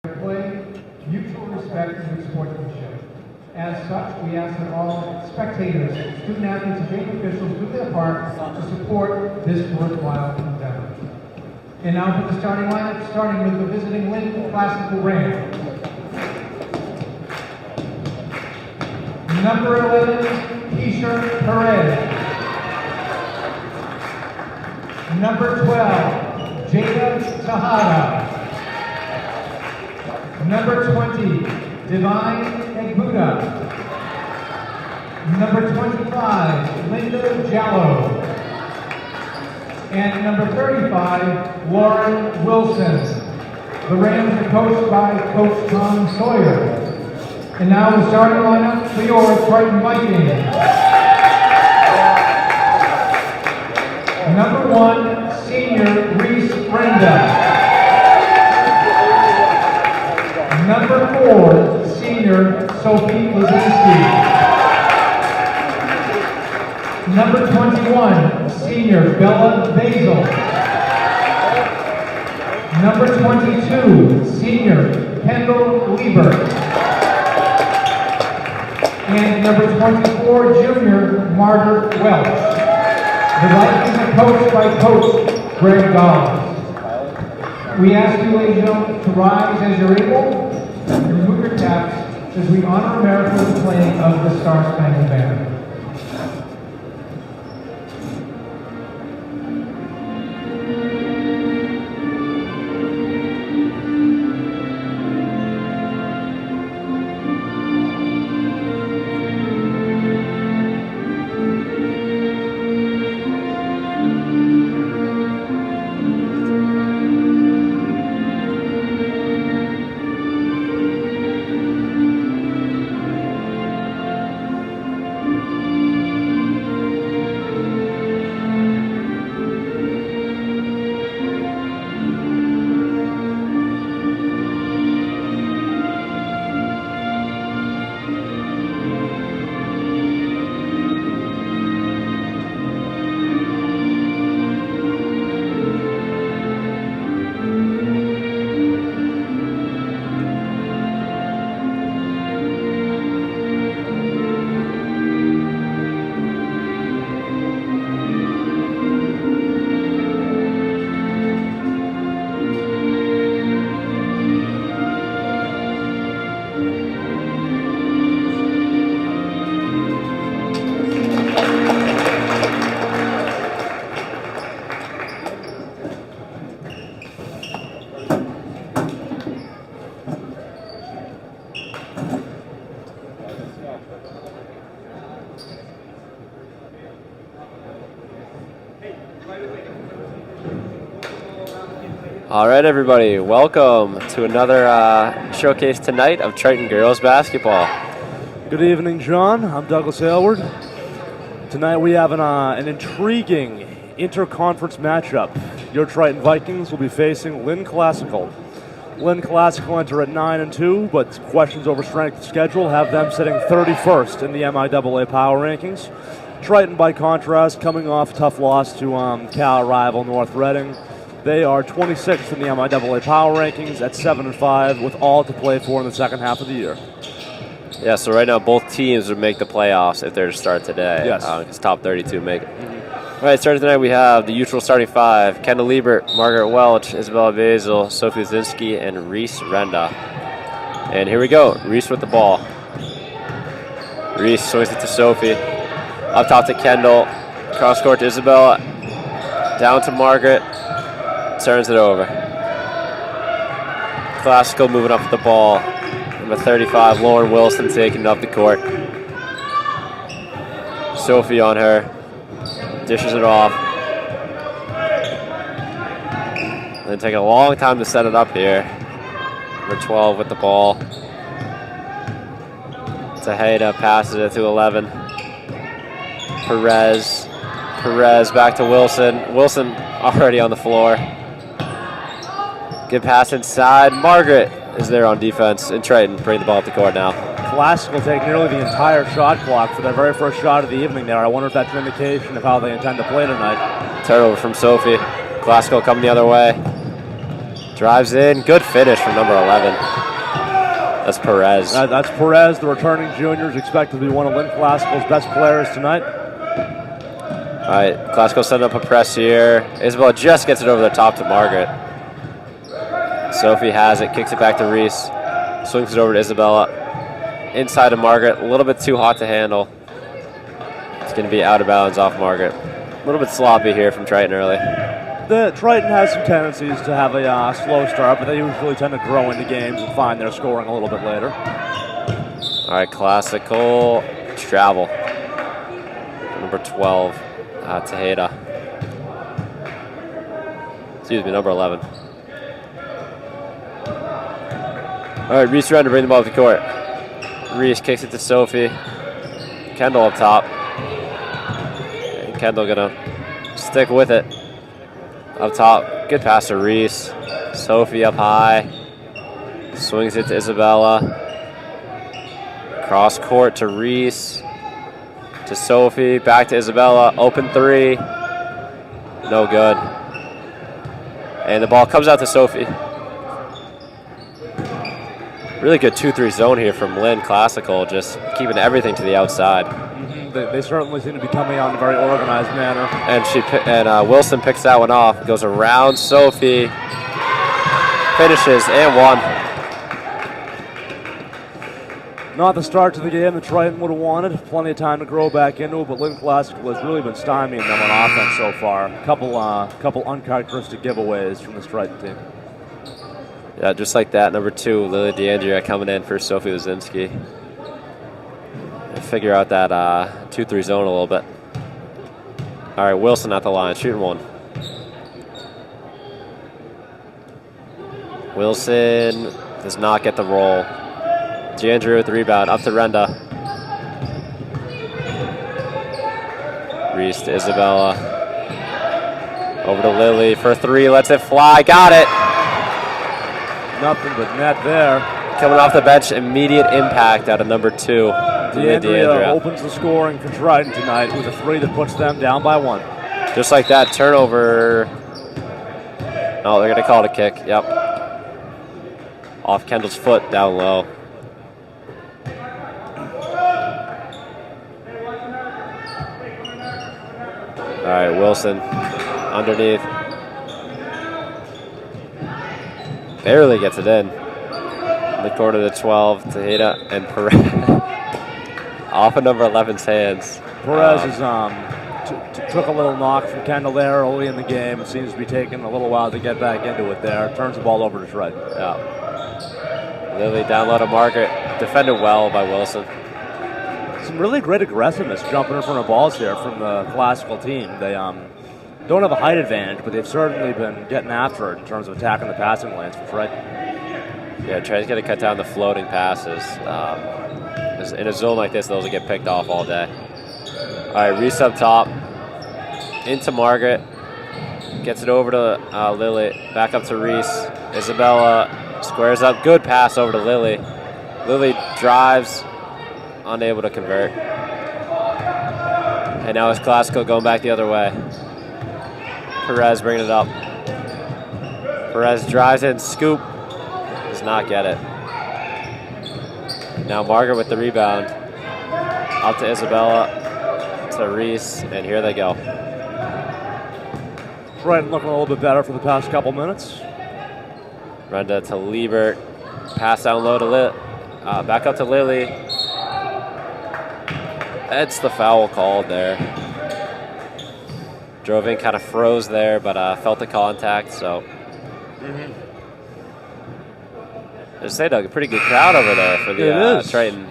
play, mutual respect, and sportsmanship. As such, we ask that all spectators, student athletes, and game officials do their part to support this worthwhile endeavor. And now for the starting lineup, starting with the visiting Lynn Classical Rams. Number 11, Keisha Perez. Number 12, Jada Tejada. Number 20, Divine Egbuda. Number 25, Linda Jallo. And number 35, Lauren Wilson. The Rams are coached by Coach Tom Sawyer. And now the starting lineup for your Triton Vikings. Number 1, Senior Reese Brenda. Number 4, Senior Sophie Lazinski. Number 21, Senior Bella Basil. Number 22, Senior Kendall Lieber. And number 24, Junior Margaret Welch. The Vikings are coached by Coach Greg Dollars. We ask you, ladies and gentlemen, to rise as you're able and remove your caps as we honor America with the playing of the Star-Spangled Banner. All right, everybody, welcome to another showcase tonight of Triton girls basketball. Good evening, John. I'm Douglas Aylward. Tonight we have an intriguing interconference matchup. Your Triton Vikings will be facing Lynn Classical. Lynn Classical enter at 9-2, but questions over strength of schedule have them sitting 31st in the MIAA power rankings. Triton, by contrast, coming off a tough loss to Cal rival North Reading. They are 26th in the MIAA power rankings at 7-5, with all to play for in the second half of the year. Yeah, so right now both teams would make the playoffs if they're to start today. Yes. Because top 32 make it. All right, starting tonight we have the usual starting five: Kendall Lieber, Margaret Welch, Isabella Basil, Sophie Lazinski, and Reese Renda. And here we go, Reese with the ball. Reese swings it to Sophie. Up top to Kendall. Cross court to Isabella. Down to Margaret. Turns it over. Classical moving up with the ball. Number 35, Lauren Wilson taking it up the court. Sophie on her. Dishes it off. Then take a long time to set it up here. Number 12 with the ball. Tejada passes it to 11. Perez back to Wilson. Wilson already on the floor. Good pass inside. Margaret is there on defense, and Triton bring the ball up the court now. Classic will take nearly the entire shot clock for their very first shot of the evening there. I wonder if that's an indication of how they intend to play tonight. Turnover from Sophie. Classical coming the other way. Drives in. Good finish from number 11. That's Perez. That's Perez, the returning junior, is expected to be one of Lynn Classical's best players tonight. All right, Classical setting up a press here. Isabella just gets it over the top to Margaret. Sophie has it, kicks it back to Reese. Swings it over to Isabella. Inside of Margaret, a little bit too hot to handle. It's going to be out of bounds off Margaret. A little bit sloppy here from Triton early. The Triton has some tendencies to have a slow start, but they usually tend to grow into games and find their scoring a little bit later. All right, Classical travel. Number 12, Tejeda. Excuse me, number 11. All right, Reese around to bring the ball to the court. Reese kicks it to Sophie. Kendall up top. And Kendall gonna stick with it. Up top, good pass to Reese. Sophie up high. Swings it to Isabella. Cross court to Reese. To Sophie, back to Isabella. Open three. No good. And the ball comes out to Sophie. Really good 2-3 zone here from Lynn Classical, just keeping everything to the outside. They certainly seem to be coming out in a very organized manner. And Wilson picks that one off, goes around Sophie, finishes, and won. Not the start to the game that Triton would have wanted. Plenty of time to grow back into it, but Lynn Classical has really been stymieing them on offense so far. A couple uncharacteristic giveaways from this Triton team. Yeah, just like that, number 2, Lily DeAndrea coming in for Sophie Lazinski. Figure out that 2-3 zone a little bit. All right, Wilson at the line, shooting one. Wilson does not get the roll. DeAndrea with the rebound, up to Renda. Reese to Isabella. Over to Lily for 3, lets it fly, got it. Nothing but net there. Coming off the bench, immediate impact out of number 2. DeAndrea opens the scoring for Triton tonight with a 3 that puts them down by 1. Just like that, turnover. Oh, they're going to call it a kick. Yep. Off Kendall's foot, down low. All right, Wilson underneath. Barely gets it in. In the corner to 12, Tejeda and Perez. Off of number 11's hands. Perez took a little knock from Kendall there early in the game. It seems to be taking a little while to get back into it there. Turns the ball over to Triton. Yeah. Lily down low to Margaret. Defended well by Wilson. Some really great aggressiveness jumping in front of balls here from the Classical team. They don't have a height advantage, but they've certainly been getting after it in terms of attacking the passing lanes for Triton. Yeah, Triton's going to cut down the floating passes. In a zone like this, those will get picked off all day. All right, Reese up top. Into Margaret. Gets it over to Lily. Back up to Reese. Isabella squares up. Good pass over to Lily. Lily drives. Unable to convert. And now it's Classical going back the other way. Perez bringing it up. Perez drives in. Scoop. Does not get it. Now Margaret with the rebound. Up to Isabella, to Reese, and here they go. Triton looking a little bit better for the past couple minutes. Renda to Liebert. Pass down low to back up to Lily. That's the foul called there. Drove in, kind of froze there, but felt the contact, so. Just say, Doug, a pretty good crowd over there for the Triton.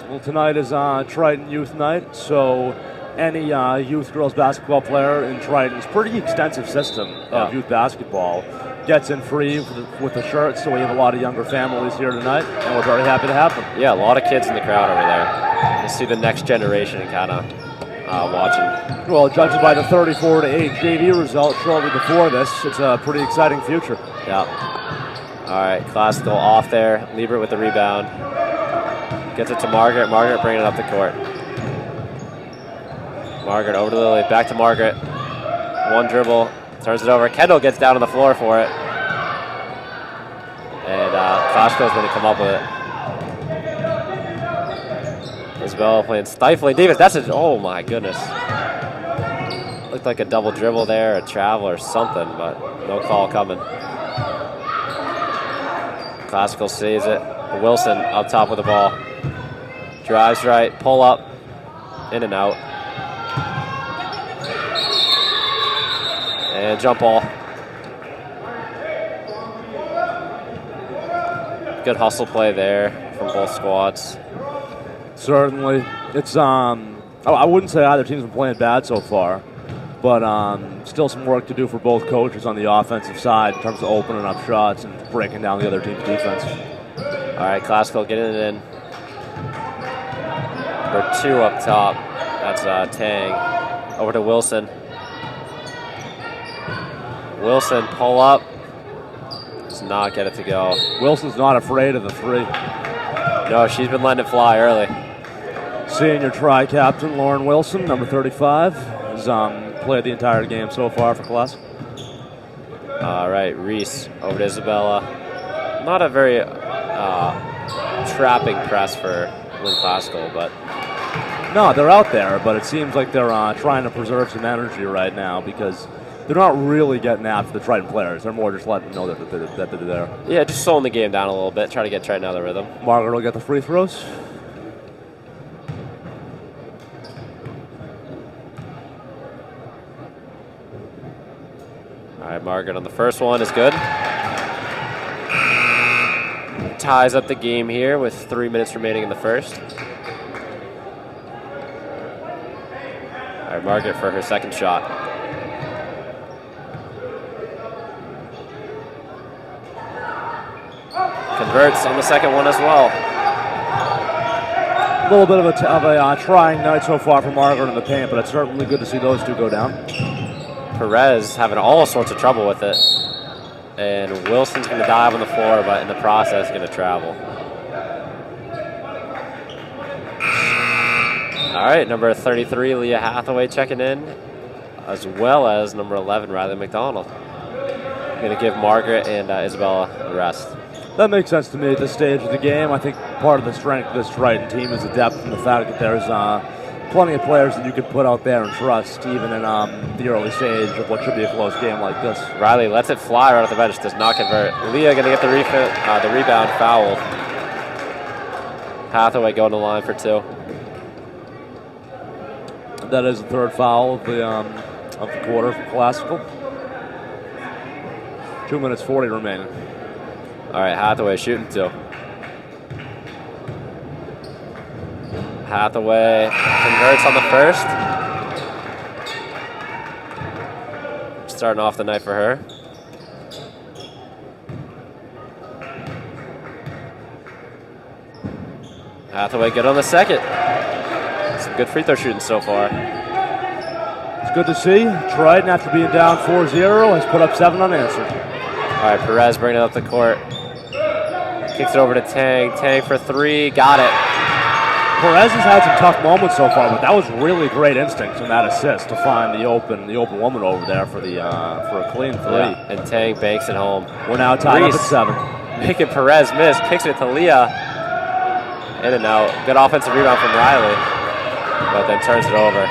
Well, tonight is Triton Youth Night, so any youth girls basketball player in Triton's pretty extensive system of youth basketball gets in free with the shirts, so we have a lot of younger families here tonight, and we're very happy to have them. Yeah, a lot of kids in the crowd over there. You see the next generation kind of watching. Well, judging by the 34-8 JV result shortly before this, it's a pretty exciting future. Yeah. All right, Classical off there. Liebert with the rebound. Gets it to Margaret. Margaret bringing it up the court. Margaret over to Lily. Back to Margaret. One dribble. Turns it over. Kendall gets down on the floor for it. Koshko's going to come up with it. Isabella playing stifling. Davis, that's a, oh my goodness. Looked like a double dribble there, a travel or something, but no call coming. Classical saves it. Wilson up top with the ball. Drives right, pull up, in and out. And jump ball. Good hustle play there from both squads. Certainly. It's I wouldn't say either team's been playing bad so far, but still some work to do for both coaches on the offensive side in terms of opening up shots and breaking down the other team's defense. All right, Classical getting it in. Number 2 up top. That's Tang. Over to Wilson. Wilson pull up. Does not get it to go. Wilson's not afraid of the 3. No, she's been letting it fly early. Senior tri-captain Lauren Wilson, number 35, has played the entire game so far for Class. All right, Reese over to Isabella. Not a very trapping press for Lynn Classical, but no, they're out there, but it seems like they're trying to preserve some energy right now because they're not really getting after the Triton players. They're more just letting them know that they're there. Yeah, just slowing the game down a little bit, try to get Triton out of the rhythm. Margaret will get the free throws. All right, Margaret on the first one is good. Ties up the game here with 3 minutes remaining in the first. All right, Margaret for her second shot. Converts on the second one as well. A little bit of a trying night so far for Margaret in the paint, but it's certainly good to see those two go down. Perez having all sorts of trouble with it. And Wilson's going to dive on the floor, but in the process, going to travel. All right, number 33, Leah Hathaway checking in, as well as number 11, Riley McDonald. Going to give Margaret and Isabella a rest. That makes sense to me at this stage of the game. I think part of the strength of this Triton team is the depth and the fact that there's plenty of players that you could put out there and trust, even in the early stage of what should be a close game like this. Riley lets it fly right off the bench, does not convert. Leah going to get the rebound fouled. Hathaway going to the line for 2. That is the third foul of the quarter for Classical. 2 minutes 40 remaining. All right, Hathaway shooting 2. Hathaway converts on the first. Starting off the night for her. Hathaway good on the second. Some good free throw shooting so far. It's good to see. Triton, after being down 4-0, has put up 7 unanswered. All right, Perez bringing it up the court. Kicks it over to Tang. Tang for 3. Got it. Perez has had some tough moments so far, but that was really great instincts in that assist to find the open woman over there for a clean 3. Yeah, and Tang banks it home. We're now tied up at 7. Making Perez miss. Kicks it to Leah. In and out. Good offensive rebound from Riley, but then turns it over.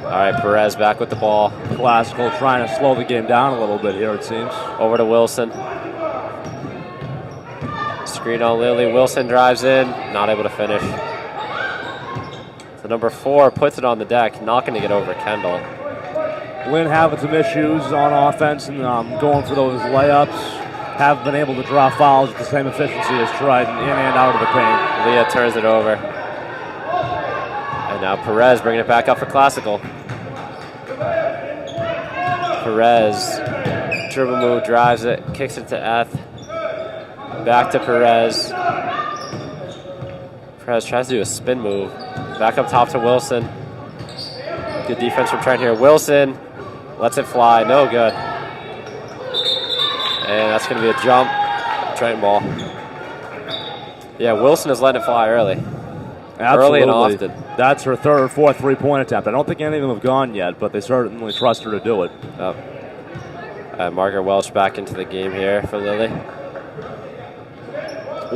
All right, Perez back with the ball. Classical trying to slow the game down a little bit here, it seems. Over to Wilson. Screen on Lily. Wilson drives in. Not able to finish. So number 4 puts it on the deck. Not going to get over Kendall. Lynn having some issues on offense and going for those layups. Have been able to draw fouls with the same efficiency as Triton in and out of the paint. Leah turns it over. And now Perez bringing it back up for Classical. Perez, dribble move, drives it, kicks it to Eth. Back to Perez. Perez tries to do a spin move. Back up top to Wilson. Good defense from Trent here. Wilson lets it fly, no good. And that's going to be a jump. Triton ball. Yeah, Wilson is letting it fly early. Absolutely. Early and often. That's her third or fourth three-point attempt. I don't think any of them have gone yet, but they certainly trust her to do it. Margaret Welch back into the game here for Lily.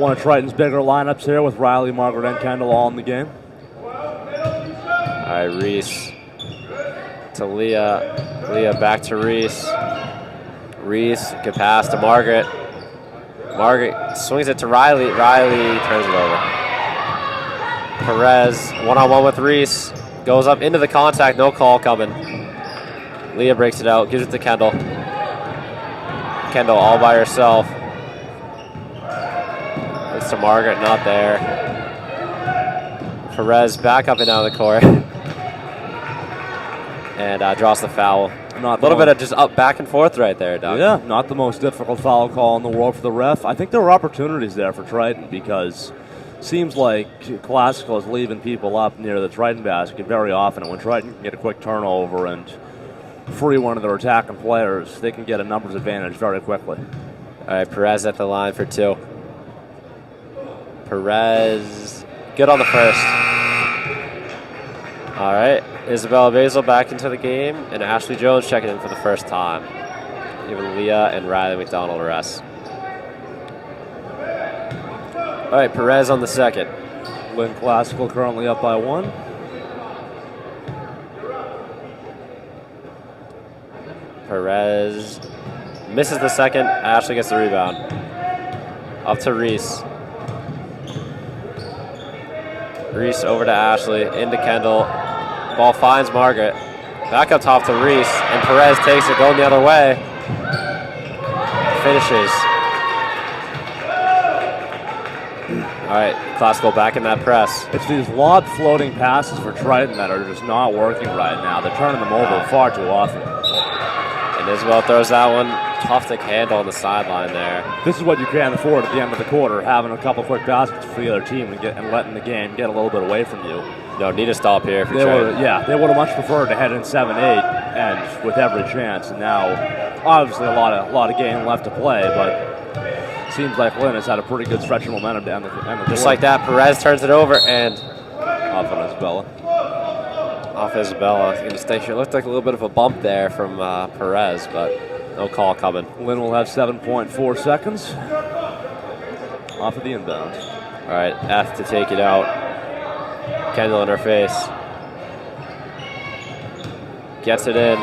One of Triton's bigger lineups here with Riley, Margaret, and Kendall all in the game. All right, Reese to Leah. Leah back to Reese. Reese, good pass to Margaret. Margaret swings it to Riley. Riley turns it over. Perez, one-on-one with Reese. Goes up into the contact, no call coming. Leah breaks it out, gives it to Kendall. Kendall all by herself. Looks to Margaret, not there. Perez back up and down the court. And draws the foul. A little bit of just up back and forth right there, Doug. Yeah, not the most difficult foul call in the world for the ref. I think there were opportunities there for Triton because it seems like Classical is leaving people up near the Triton basket very often. And when Triton can get a quick turnover and free one of their attacking players, they can get a numbers advantage very quickly. All right, Perez at the line for 2. Perez, good on the first. All right, Isabella Basil back into the game, and Ashley Jones checking in for the first time. Even Leah and Riley McDonald rest. All right, Perez on the second. Lynn Classical currently up by 1. Perez misses the second. Ashley gets the rebound. Up to Reese. Reese over to Ashley, into Kendall. Ball finds Margaret. Back up top to Reese, and Perez takes it going the other way. Finishes. All right, Classical back in that press. It's these lob floating passes for Triton that are just not working right now. They're turning them over far too often. And Isabel throws that one. Tough to handle on the sideline there. This is what you can afford at the end of the quarter, having a couple quick baskets for the other team and letting the game get a little bit away from you. No, need to stop here if you're trying. Yeah, they would have much preferred to head in 7-8 and with every chance. And now, obviously, a lot of game left to play, but seems like Lynn has had a pretty good stretch of momentum down the court. Just like that, Perez turns it over and off on Isabella. Off Isabella. It looked like a little bit of a bump there from Perez, but no call coming. Lynn will have 7.4 seconds off of the inbound. All right, F to take it out. Kendall in her face. Gets it in.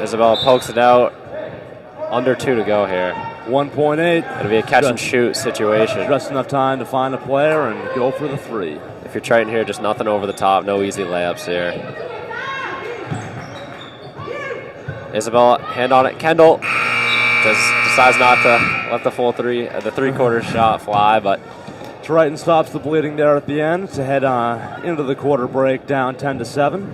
Isabella pokes it out. Under 2 to go here. 1.8. It'll be a catch and shoot situation. Just enough time to find a player and go for the 3. If you're Triton here, just nothing over the top. No easy layups here. Isabella, hand on it. Kendall decides not to let the full 3, the 3/4 shot fly, but Triton stops the bleeding there at the end to head into the quarter break down 10-7.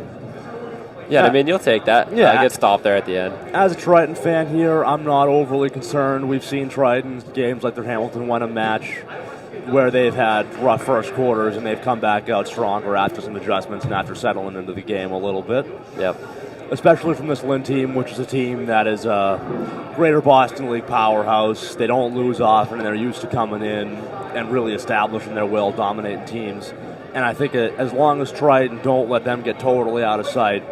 Yeah, I mean, you'll take that. Yeah. Get stopped there at the end. As a Triton fan here, I'm not overly concerned. We've seen Triton games like their Hamilton Wenham match where they've had rough first quarters and they've come back out stronger after some adjustments and after settling into the game a little bit. Yep. Especially from this Lynn team, which is a team that is a Greater Boston League powerhouse. They don't lose often, and they're used to coming in and really establishing their will, dominating teams. And I think as long as Triton don't let them get totally out of sight,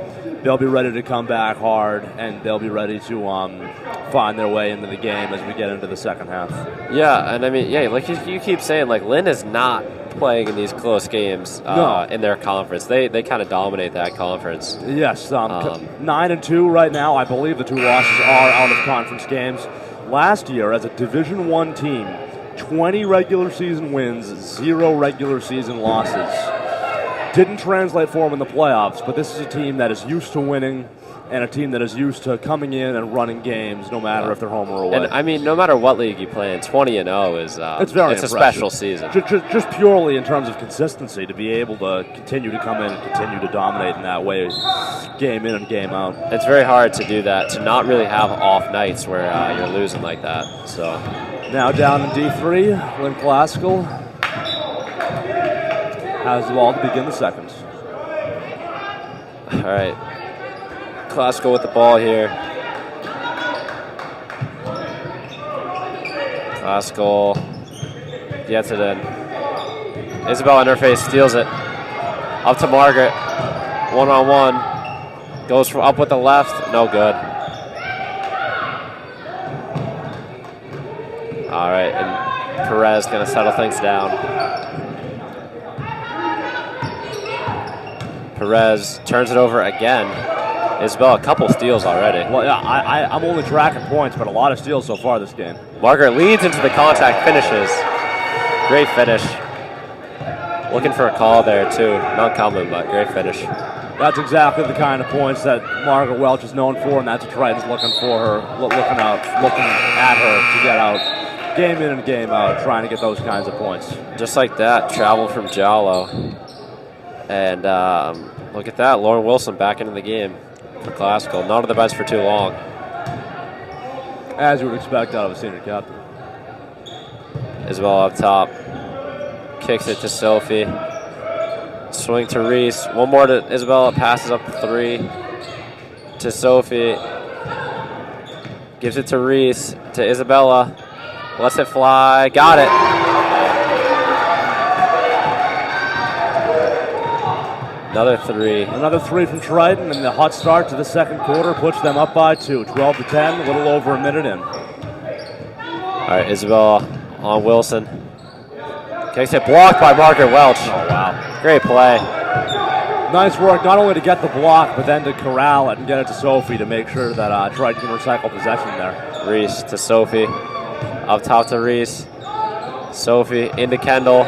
they'll be ready to come back hard, and they'll be ready to find their way into the game as we get into the second half. Yeah, and I mean, like you keep saying, like Lynn is not playing in these close games in their conference. They kind of dominate that conference. Yes, 9-2 right now. I believe the 2 losses are out of conference games. Last year, as a Division I team, 20 regular season wins, 0 regular season losses. Didn't translate for them in the playoffs, but this is a team that is used to winning and a team that is used to coming in and running games no matter if they're home or away. And I mean, no matter what league you play in, 20-0 is it's a special season. Just purely in terms of consistency, to be able to continue to come in and continue to dominate in that way, game in and game out. It's very hard to do that, to not really have off nights where you're losing like that. So now down in D3, Lynn Classical has the ball to begin the second. All right. Classical with the ball here. Classical gets it in. Isabel in her face steals it. Up to Margaret. 1-on-1. Goes for up with the left. No good. All right, and Perez going to settle things down. Perez turns it over again. Isabella, a couple steals already. Well, yeah, I'm only tracking points, but a lot of steals so far this game. Margaret leads into the contact, finishes. Great finish. Looking for a call there, too. Not coming, but great finish. That's exactly the kind of points that Margaret Welch is known for, and that's what Triton's looking for her, looking at her to get out. Game in and game out, trying to get those kinds of points. Just like that, travel from Jalo. And look at that, Lauren Wilson back into the game for Classical. Not on the bench for too long. As you would expect out of a senior captain. Isabel up top. Kicks it to Sophie. Swing to Reese. One more to Isabella. Passes up the 3 to Sophie. Gives it to Reese. To Isabella. Lets it fly. Got it. Another 3. Another 3 from Triton, and the hot start to the second quarter puts them up by 2. 12 to 10, a little over a minute in. All right, Isabella on Wilson. Kicks it blocked by Margaret Welch. Oh, wow. Great play. Nice work, not only to get the block, but then to corral it and get it to Sophie to make sure that Triton can recycle possession there. Reese to Sophie. Up top to Reese. Sophie into Kendall.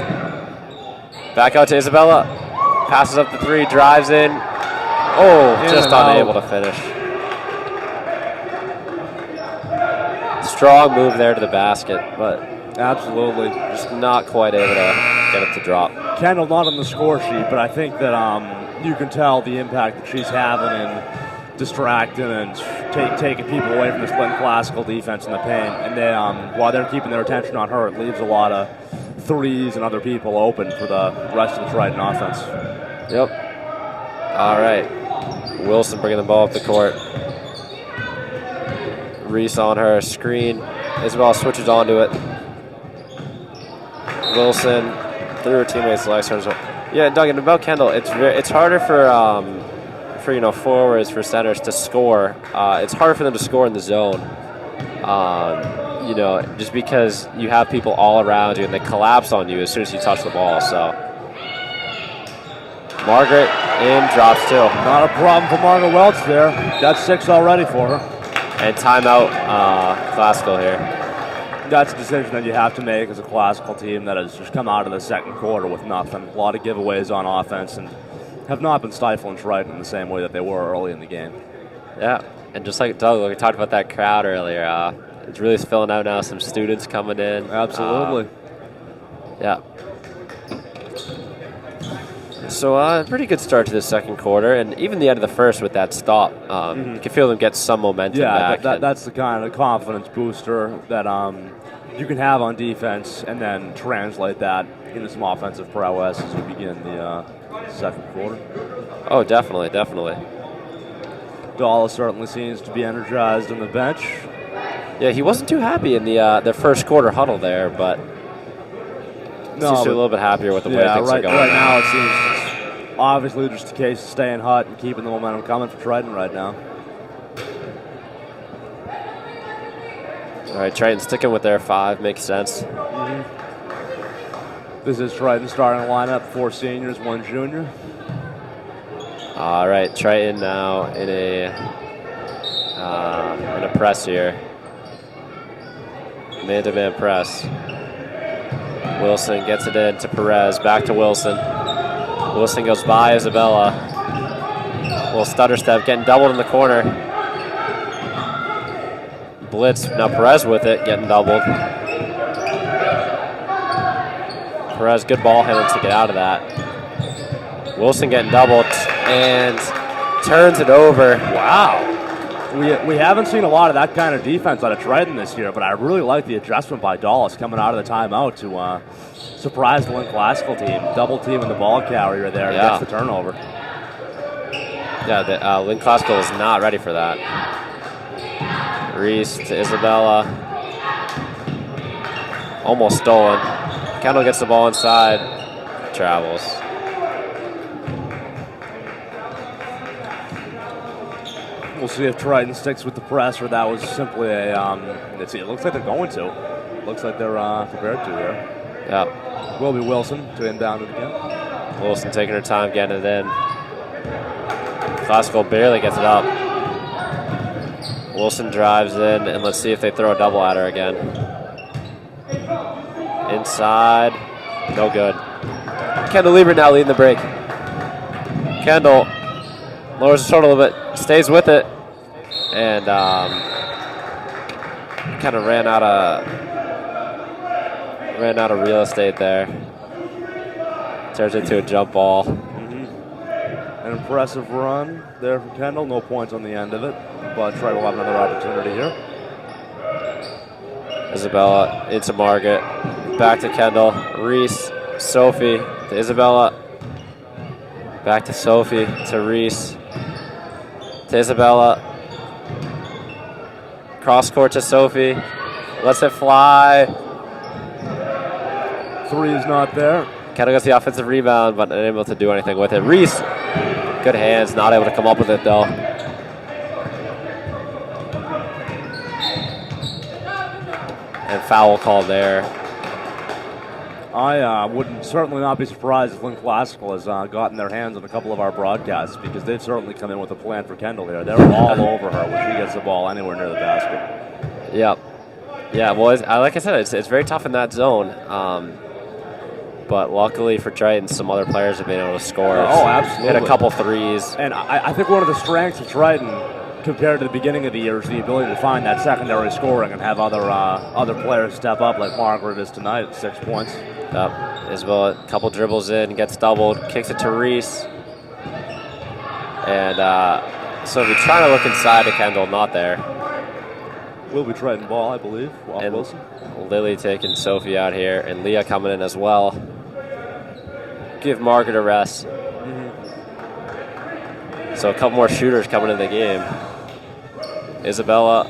Back out to Isabella. Passes up the 3, drives in. Oh, just unable to finish. Strong move there to the basket, but absolutely just not quite able to get it to drop. Kendall not on the score sheet, but I think that you can tell the impact that she's having in distracting and taking people away from this Lynn Classical defense in the paint. And they, while they're keeping their attention on her, it leaves a lot of threes and other people open for the rest of the Triton offense. Yep. All right. Wilson bringing the ball up the court. Reese on her screen. Isabel switches onto it. Wilson through her teammates' legs. Yeah, Doug, and about Kendall, it's harder for forwards, for centers to score. It's harder for them to score in the zone. Just because you have people all around you and they collapse on you as soon as you touch the ball. So Margaret in, drops 2. Not a problem for Margaret Welch there. That's 6 already for her. And timeout, Classical here. That's a decision that you have to make as a Classical team that has just come out of the second quarter with nothing. A lot of giveaways on offense and have not been stifling Triton in the same way that they were early in the game. Yeah, and just like Doug, we talked about that crowd earlier. It's really filling out now. Some students coming in. Absolutely. Yeah. So pretty good start to the second quarter, and even the end of the first with that stop. You can feel them get some momentum back. That's the kind of confidence booster that you can have on defense and then translate that into some offensive prowess as we begin the second quarter. Oh, definitely. Dalla certainly seems to be energized on the bench. Yeah, he wasn't too happy in the first quarter huddle there, but seems to be a little bit happier with the way things are going. Right now, it seems it's obviously just a case of staying hot and keeping the momentum coming for Triton right now. All right, Triton sticking with their 5 makes sense. This is Triton starting lineup, 4 seniors, 1 junior. All right, Triton now in a press here. Man-to-man press. Wilson gets it in to Perez, back to Wilson. Wilson goes by Isabella. Little stutter step, getting doubled in the corner. Blitz, now Perez with it, getting doubled. Perez, good ball handling to get out of that. Wilson getting doubled and turns it over. Wow. We haven't seen a lot of that kind of defense out of Triton this year, but I really like the adjustment by Dallas coming out of the timeout to surprise the Lynn Classical team. Double teaming the ball carrier there and gets the turnover. Yeah, the Lynn Classical is not ready for that. Reese to Isabella. Almost stolen. Kendall gets the ball inside. Travels. We'll see if Triton sticks with the press or that was simply a. Let's see. It looks like they're going to. Looks like they're prepared to here. Yeah. Will be Wilson to inbound it again. Wilson taking her time getting it in. Classical barely gets it up. Wilson drives in, and let's see if they throw a double at her again. Inside, no good. Kendall Lieber now leading the break. Kendall lowers the shoulder a little bit, stays with it, and kind of ran out of real estate there. Turns into a jump ball. An impressive run there from Kendall. No points on the end of it, but Triton will have another opportunity here. Isabella into Margaret. Back to Kendall. Reese. Sophie to Isabella. Back to Sophie to Reese. To Isabella. Cross court to Sophie. Lets it fly. Three is not there. Kendall gets the offensive rebound, but unable to do anything with it. Reese. Good hands, not able to come up with it though. And foul called there. I would certainly not be surprised if Lynn Classical has gotten their hands on a couple of our broadcasts because they've certainly come in with a plan for Kendall here. They're all over her when she gets the ball anywhere near the basket. Yep. Yeah, well, like I said, it's very tough in that zone. But luckily for Triton, some other players have been able to score. Oh, absolutely. Hit a couple threes. And I think one of the strengths of Triton compared to the beginning of the year is the ability to find that secondary scoring and have other players step up like Margaret is tonight at 6 points. Yep. Isabel, a couple dribbles in, gets doubled, kicks it to Reese. And so if you're trying to look inside to Kendall, not there. Will be Triton ball, I believe. And Wilson. Lily taking Sophie out here, and Leah coming in as well. Give Margaret a rest. So a couple more shooters coming in the game. Isabella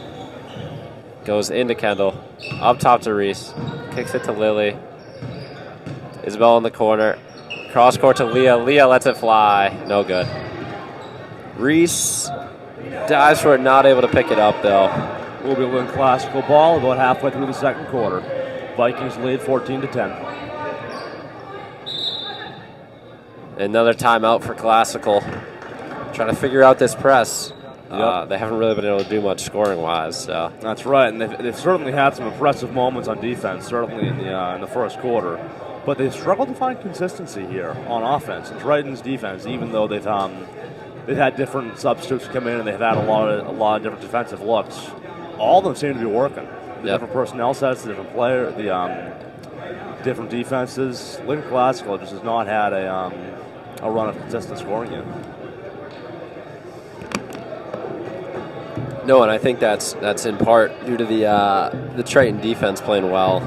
goes into Kendall. Up top to Reese. Kicks it to Lily. Isabella in the corner. Cross court to Leah. Leah lets it fly. No good. Reese dives for it, not able to pick it up though. Will be Lynn Classical ball about halfway through the second quarter. Vikings lead 14-10. Another timeout for Classical. Trying to figure out this press. Yep. They haven't really been able to do much scoring-wise. So. That's right, and they've certainly had some impressive moments on defense, certainly in the first quarter. But they've struggled to find consistency here on offense. And Triton's defense, even though they've had different substitutes come in and they've had a lot of different defensive looks, all of them seem to be working. The different personnel sets, the different player, the different defenses. Lynn Classical just has not had a run of consistent scoring yet. No, and I think that's in part due to the Triton defense playing well.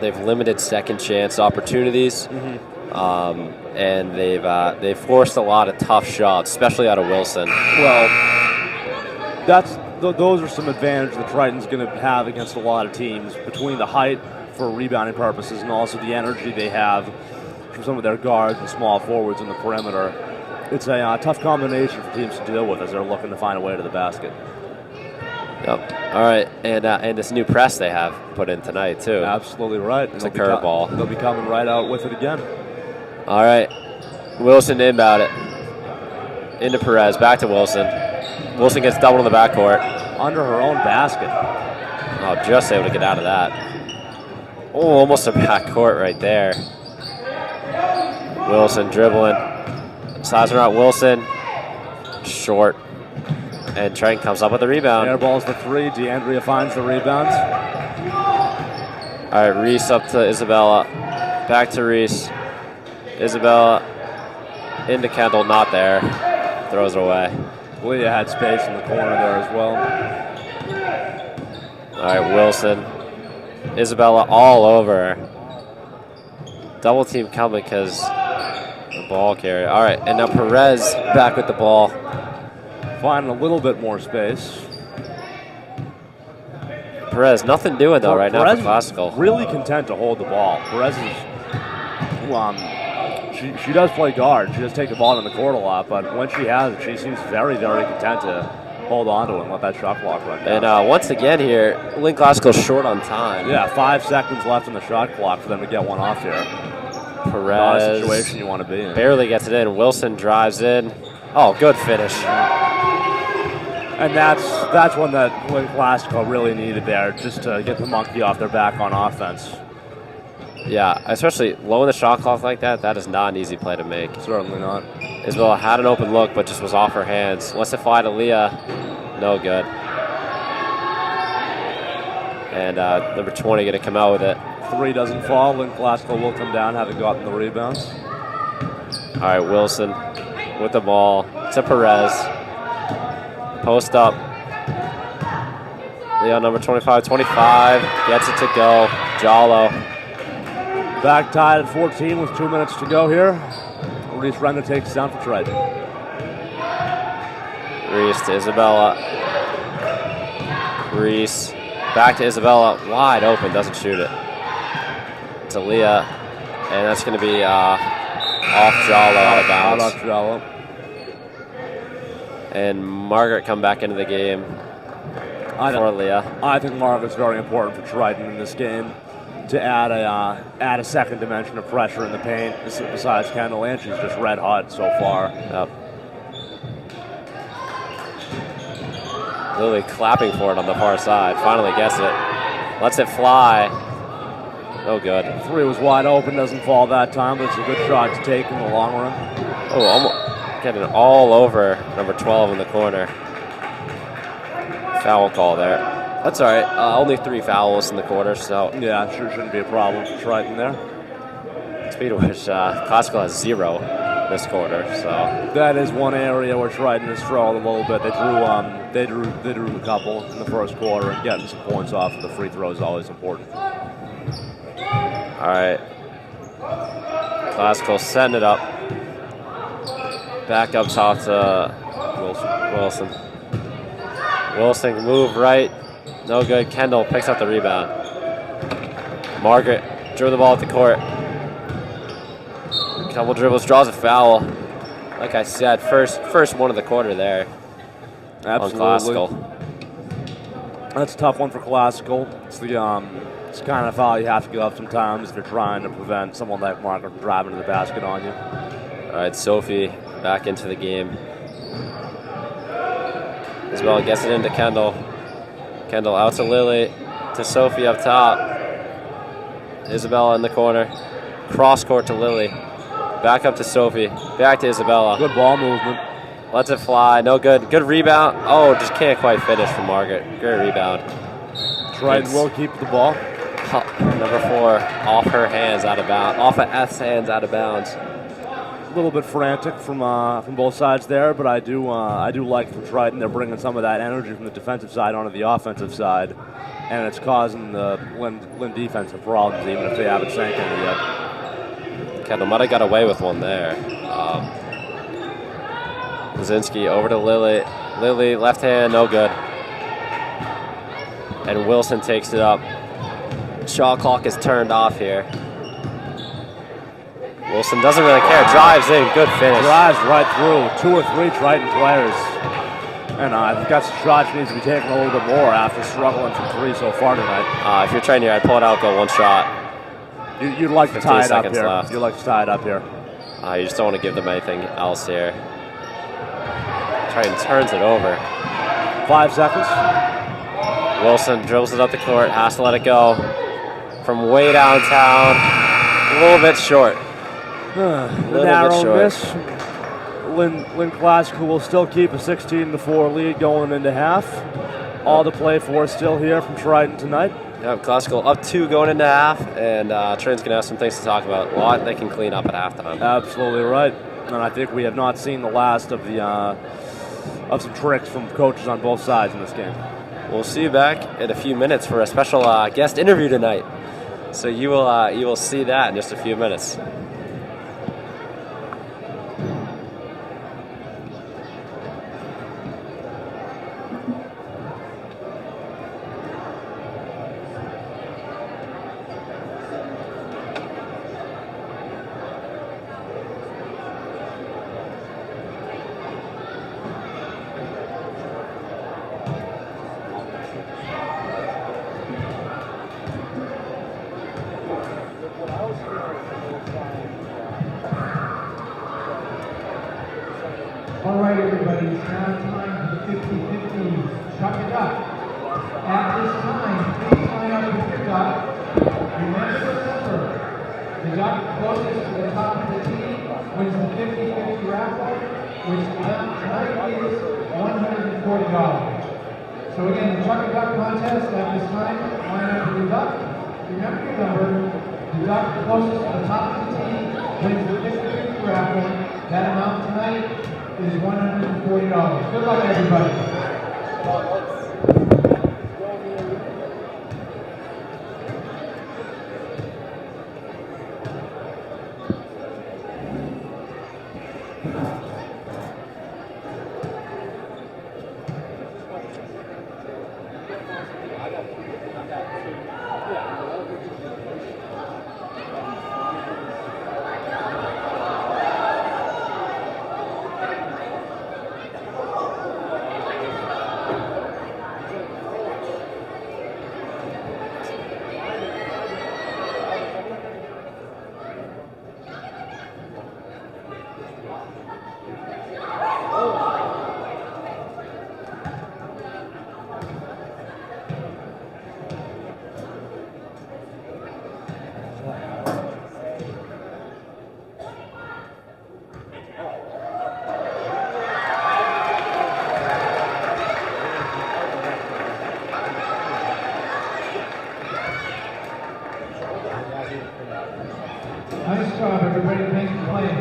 They've limited second chance opportunities, and they've forced a lot of tough shots, especially out of Wilson. Well, those are some advantages that Triton's going to have against a lot of teams between the height for rebounding purposes and also the energy they have from some of their guards and small forwards in the perimeter. It's a tough combination for teams to deal with as they're looking to find a way to the basket. Yep. All right, and this new press they have put in tonight too. Absolutely right. It's a curveball. They'll be coming right out with it again. All right, Wilson inbound it into Perez, back to Wilson. Wilson gets doubled in the backcourt. Under her own basket. Oh, just able to get out of that. Oh, almost a backcourt right there. Wilson dribbling. Sizing out Wilson. Short. And Triton comes up with the rebound. Air balls the three. DeAndrea finds the rebounds. All right, Reese up to Isabella. Back to Reese. Isabella into Kendall, not there. Throws it away. Leah had space in the corner there as well. All right, Wilson. Isabella all over. Double team coming because the ball carrier. All right, and now Perez back with the ball. Finding a little bit more space. Perez, nothing doing though right now for Classical. Really content to hold the ball. Perez is, she does play guard. She does take the ball in the court a lot, but when she has it, she seems very, very content to hold on to it and let that shot clock run down. And once again here, Lynn Classical short on time. Yeah, 5 seconds left on the shot clock for them to get one off here. Perez. Not a situation you want to be in. Barely gets it in. Wilson drives in. Oh, good finish. And that's one that Lynn Classical really needed there, just to get the monkey off their back on offense. Yeah, especially low in the shot clock like that, that is not an easy play to make. Certainly not. Isabella had an open look, but just was off her hands. Lets it fly to Leah. No good. And number 20 going to come out with it. 3 doesn't fall. Lynn Classical will come down, having gotten the rebounds. All right, Wilson with the ball to Perez. Post up. Leon, number 25, gets it to go. Jalo. Back tied at 14 with 2 minutes to go here. Reese Render takes down for Triton. Reese to Isabella. Reese back to Isabella. Wide open, doesn't shoot it. To Leah. And that's going to be off Jalo, out of bounds. Out off Jalo. And Margaret come back into the game for Leah. I think Margaret's very important for Triton in this game to add a second dimension of pressure in the paint. Besides Kendall, and she's just red hot so far. Yep. Lily clapping for it on the far side. Finally gets it. Lets it fly. No good. 3 was wide open, doesn't fall that time, but it's a good shot to take in the long run. Oh, almost getting all over number 12 in the corner. Foul call there. That's all right. Only 3 fouls in the quarter, so. Yeah, sure shouldn't be a problem for Triton there. Speed of which Classical has 0 this quarter, so. That is one area where Triton has struggled a little bit. They drew a couple in the first quarter, and getting some points off of the free throw is always important. All right. Classical setting it up. Back up top to Wilson. Wilson move right. No good. Kendall picks up the rebound. Margaret drew the ball at the court. Couple dribbles, draws a foul. Like I said, first one of the quarter there. Absolutely. On Classical. That's a tough one for Classical. It's the kind of foul you have to give up sometimes if you're trying to prevent someone like Margaret from driving to the basket on you. All right, Sophie back into the game. Isabella gets it into Kendall. Kendall out to Lily, to Sophie up top. Isabella in the corner. Cross court to Lily. Back up to Sophie. Back to Isabella. Good ball movement. Lets it fly. No good. Good rebound. Oh, just can't quite finish for Margaret. Great rebound. Triton will keep the ball. Number 4 off her hands, out of bounds. Off of F's hands, out of bounds. A little bit frantic from both sides there, but I do like from Triton. They're bringing some of that energy from the defensive side onto the offensive side, and it's causing the Lynn defense some problems, even if they haven't sank any yet. Kendall might have got away with one there. Lazinski over to Lily. Lily, left hand, no good. And Wilson takes it up. Shot clock is turned off here. Wilson doesn't really care. Drives in. Good finish. Drives right through. 2 or 3 Triton players. And I think that's a shot she needs to be taking a little bit more after struggling from 3 so far tonight. If you're Triton here, I'd pull it out, go one shot. You'd like to tie it up here. Left. You'd like to tie it up here. You just don't want to give them anything else here. Triton turns it over. 5 seconds. Wilson dribbles it up the court. Has to let it go. From way downtown. A little bit short. Narrow miss. Lynn Classical will still keep a 16-4 lead going into half. All to play for still here from Triton tonight. Yeah, Classical up 2 going into half, and Triton's going to have some things to talk about. A lot they can clean up at halftime. Absolutely right. And I think we have not seen the last of the of some tricks from coaches on both sides in this game. We'll see you back in a few minutes for a special guest interview tonight. So you will see that in just a few minutes. Chuck a Duck. At this time, please line up with your duck. Remember, the duck closest to the top of the tee wins the 50-50 raffle, which tonight is $140. So again, the Chuck a Duck contest at this time, line up with your duck. Remember your number. The duck closest to the top of the tee wins the 50-50 raffle. That amount tonight is $140. Good luck, everybody. Nice job, everybody. Thanks for playing.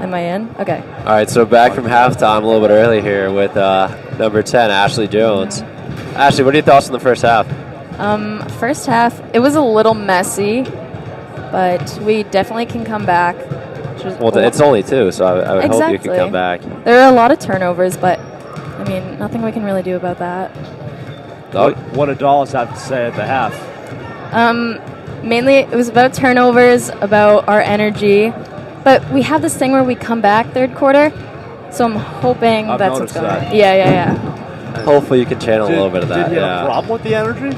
Am I in? Okay. All right, so back from halftime a little bit early here with number 10, Ashley Jones. Ashley, what are your thoughts on the first half? First half, it was a little messy, but we definitely can come back. Well, it's only 2, so I would hope you can come back. There are a lot of turnovers, but, I mean, nothing we can really do about that. What did Dallas have to say at the half? Mainly, it was about turnovers, about our energy, but we have this thing where we come back third quarter, so I'm hoping I've that's what's going noticed on. that. Yeah. Hopefully you can channel a little bit of that. Did he have a problem with the energy?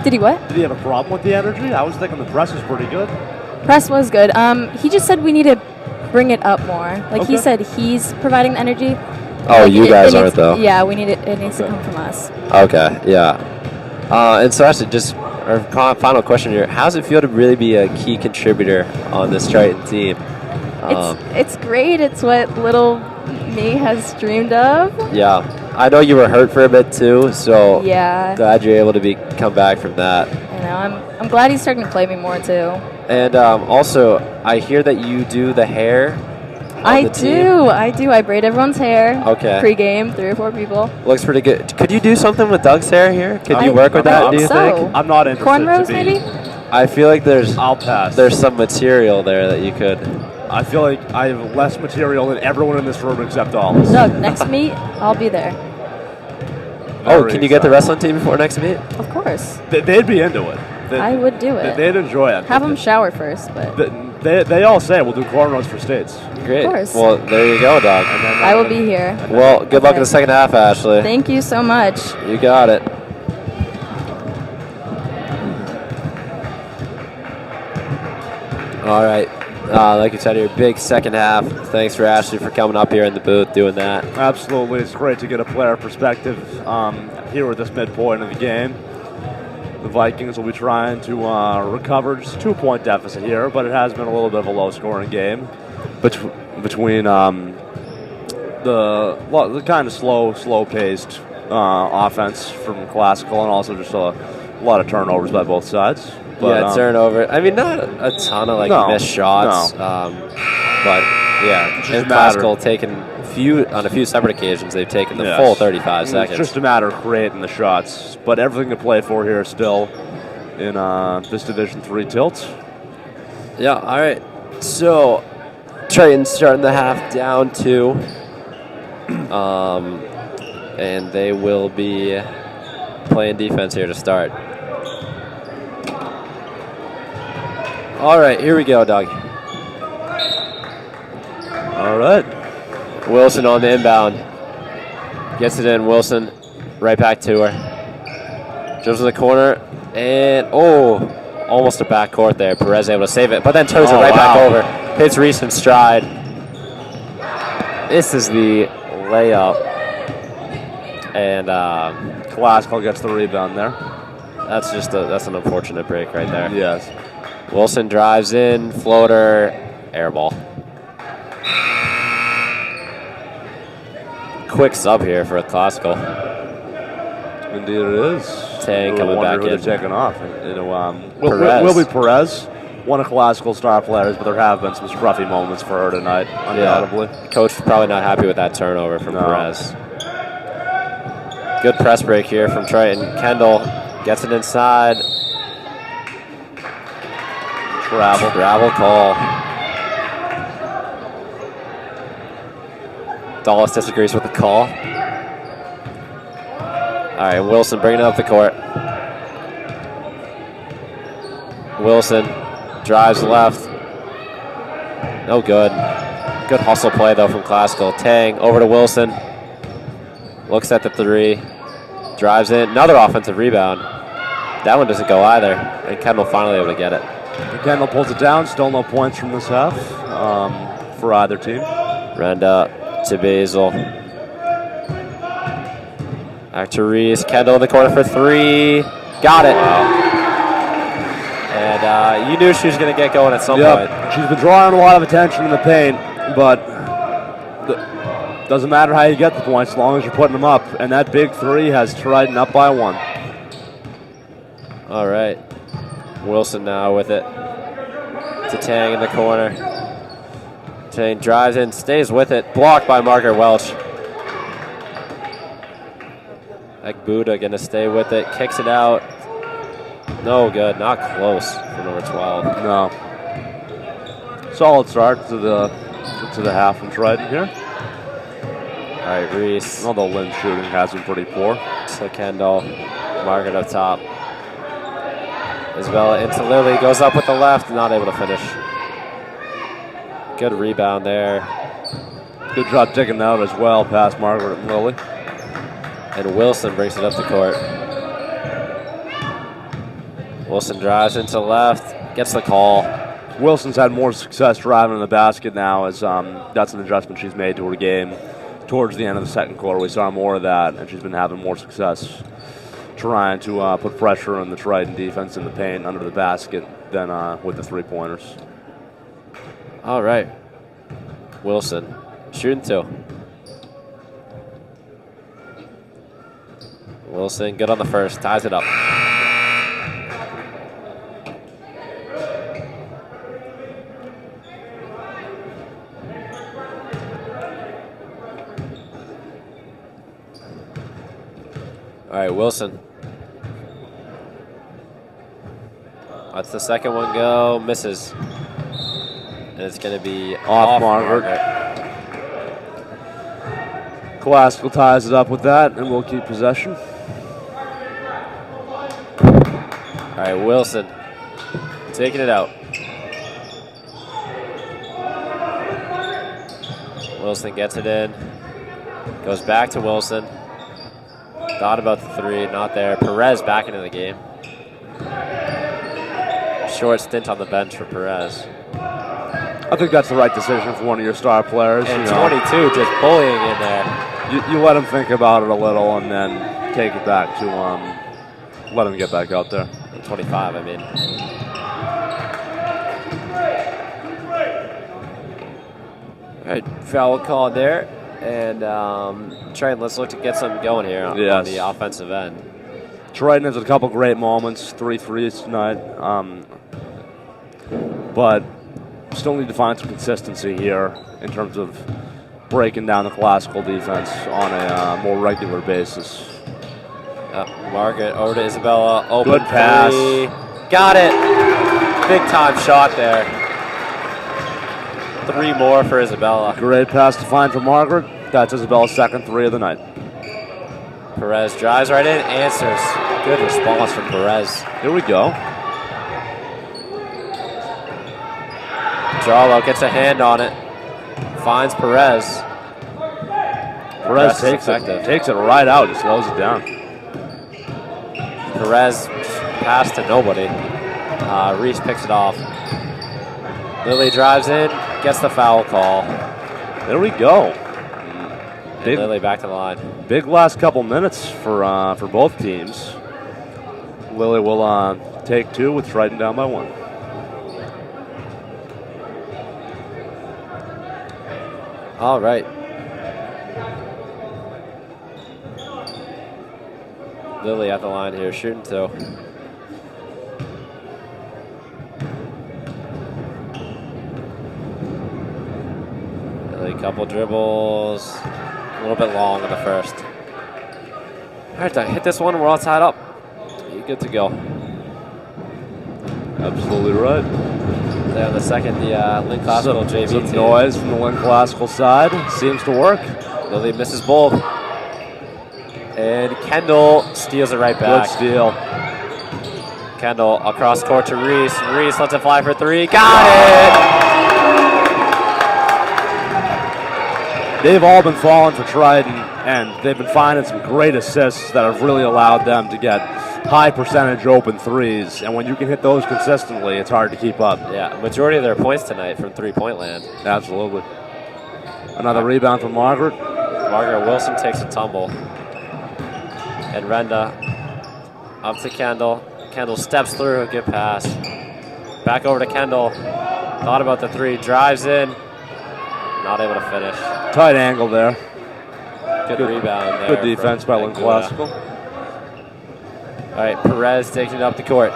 Did he what? Did he have a problem with the energy? I was thinking the press was pretty good. Press was good. He just said we need to bring it up more. Like he Okay. said, he's providing the energy. Oh, Like, you guys aren't needs, though. Yeah, we need it. It needs to come from us. Okay, yeah. And so actually, just our final question here: how does it feel to really be a key contributor on this Triton team? It's great. It's what little me has dreamed of. Yeah, I know you were hurt for a bit too, so Yeah. glad you're able to come back from that. You know, I'm glad he's starting to play me more too. And also, I hear that you do the hair. I do. I braid everyone's hair. Okay. Pre-game, 3 or 4 people. Looks pretty good. Could you do something with Doug's hair here? Could you work with that? Do you think? I'm not interested. Cornrows, to be, maybe? I feel like I'll pass. there's some material there that you could. I feel like I have less material than everyone in this room except Dallas. Doug, next meet, I'll be there. Oh, can you get the wrestling team before next meet? Of course. They'd be into it. I would do it. They'd enjoy it. Have them shower first, but They all say we'll do cornrows for states. Great. Of course. Well, there you go, Doug. I will be here. Well, good luck in Okay. the second half, Ashley. Thank you so much. You got it. All right. Like you said, your big second half. Thanks for Ashley for coming up here in the booth doing that. Absolutely. It's great to get a player perspective here at this midpoint of the game. The Vikings will be trying to recover just a 2-point deficit here, but it has been a little bit of a low-scoring game between the kind of slow-paced offense from Classical and also just a lot of turnovers by both sides. But, yeah, turnover. I mean, not a ton of missed shots, but yeah, just and a Classical matter- taken on a few separate occasions they've taken the Yes. full 35 seconds. It's just a matter of creating the shots, but everything to play for here still in this Division III tilt. Yeah, all right. So, Triton starting the half down 2. And they will be playing defense here to start. All right, here we go, Doug. All right. Wilson on the inbound. Gets it in, Wilson. Right back to her. Dribbles in the corner. And, almost a backcourt there. Perez able to save it, but then turns it right back over. Hits Reese in stride. This is the layup. And Classical gets the rebound there. that's an unfortunate break right there. Yes. Wilson drives in, floater, air ball. Quick sub here for a Classical. Indeed it is. Tang coming wonder back who in. they're taking off. Perez. Will be Perez, one of Classical star players, but there have been some scruffy moments for her tonight, undoubtedly. Coach probably not happy with that turnover from Perez. Good press break here from Triton. Kendall gets it inside. Travel call. Dallas disagrees with the call. All right, Wilson bringing it up the court. Wilson drives left. No good. Good hustle play, though, from Classical. Tang over to Wilson. Looks at the 3. Drives in. Another offensive rebound. That one doesn't go either. And Kendall finally able to get it. Kendall pulls it down. Still no points from this half for either team. Renda to Basil. Back to Reese. Kendall in the corner for 3. Got it. And you knew she was going to get going at some point. She's been drawing a lot of attention in the paint, but doesn't matter how you get the points as long as you're putting them up. And that big 3 has Triton up by 1. All right. Wilson now with it. To Tang in the corner. Jane drives in, stays with it, blocked by Margaret Welch. Buddha gonna stay with it, kicks it out. No good, not close for number 12. No. Solid start to the half from Triton here. All right, Reese. Although Lynn's shooting has been pretty poor. So Kendall, Margaret up top. Isabella into Lily, goes up with the left, not able to finish. Good rebound there. Good job taking out as well past Margaret and Lily. And Wilson brings it up the court. Wilson drives into left, gets the call. Wilson's had more success driving in the basket now as that's an adjustment she's made to her game. Towards the end of the second quarter, we saw more of that, and she's been having more success trying to put pressure on the Triton defense in the paint under the basket than with the three-pointers. All right. Wilson, shooting 2. Wilson, good on the first, ties it up. All right, Wilson. Lets the second one go, misses. And it's going to be off Margaret. Classical ties it up with that, and we'll keep possession. All right, Wilson taking it out. Wilson gets it in. Goes back to Wilson. Thought about the 3, not there. Perez back into the game. Short stint on the bench for Perez. I think that's the right decision for one of your star players. And 22 just bullying in there. You let him think about it a little and then take it back to let him get back out there. 25, I mean. All right, foul call there. And Triton, let's look to get something going here on the offensive end. Triton has a couple great moments, 3 threes tonight. But still need to find some consistency here in terms of breaking down the classical defense on a more regular basis. Margaret over to Isabella. Open Good pass. 3. Got it. Big time shot there. 3 more for Isabella. Great pass to find for Margaret. That's Isabella's second 3 of the night. Perez drives right in, answers. Good response from Perez. Here we go. Jarlow gets a hand on it. Finds Perez. Perez takes it right out and slows it down. Perez pass to nobody. Reese picks it off. Lily drives in, gets the foul call. There we go. Big, Lily back to the line. Big last couple minutes for both teams. Lily will take 2 with Triton down by 1. All right. Lily at the line here, shooting 2. Lily, couple dribbles. A little bit long in the first. All right, hit this one. We're all tied up. You're good to go. Absolutely right. There on the second, the Lynn Classical JV some team. noise from the Lynn Classical side. Seems to work. Lily misses both. And Kendall steals it right back. Good steal. Kendall across court to Reese. Reese lets it fly for 3. Got it! They've all been falling for Triton, and they've been finding some great assists that have really allowed them to get high percentage open 3s. And when you can hit those consistently, it's hard to keep up. Yeah, majority of their points tonight from three-point land. Absolutely. Another rebound from Margaret. Margaret Wilson takes a tumble. And Renda up to Kendall. Kendall steps through, a good pass. Back over to Kendall. Thought about the 3, drives in. Not able to finish. Tight angle there. Good rebound there. Good defense by Lynn Classical. All right, Perez taking it up the court.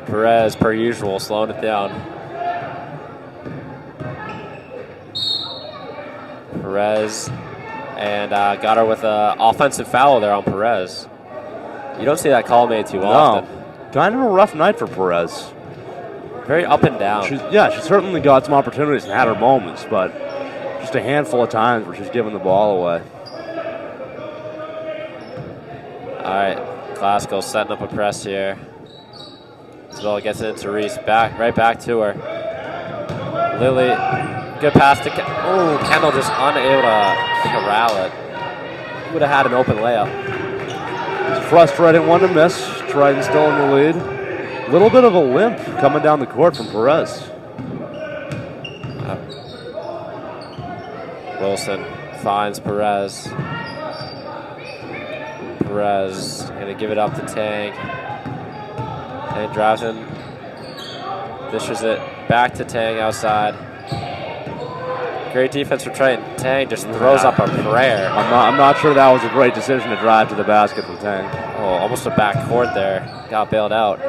Perez, per usual, slowing it down. Perez, and got her with an offensive foul there on Perez. You don't see that call made too often. Kind of a rough night for Perez. Very up and down. She certainly got some opportunities and had her moments, but just a handful of times where she's giving the ball away. All right, Classical setting up a press here. Isabella gets it into Reese, right back to her. Lily, good pass to Kendall, just unable to corral it. Would have had an open layup. It's a frustrating one to miss. Triton still in the lead. A little bit of a limp coming down the court from Perez. Wilson finds Perez. Perez gonna give it up to Tang. Tang drives in, dishes it back to Tang outside. Great defense from Triton. Tang just throws up a prayer. I'm not sure that was a great decision to drive to the basket from Tang. Oh, almost a back court there. Got bailed out.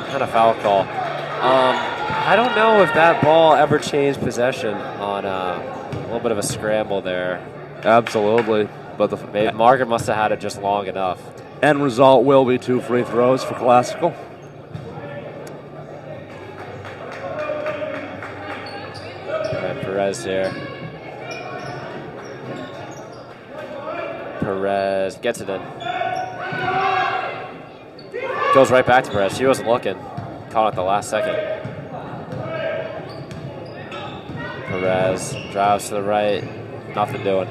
Kind of foul call. I don't know if that ball ever changed possession on a little bit of a scramble there. Absolutely. But Margaret must have had it just long enough. End result will be 2 free throws for Classical. Perez here. Perez gets it in. Goes right back to Perez. She wasn't looking. Caught at the last second. Perez drives to the right. Nothing doing.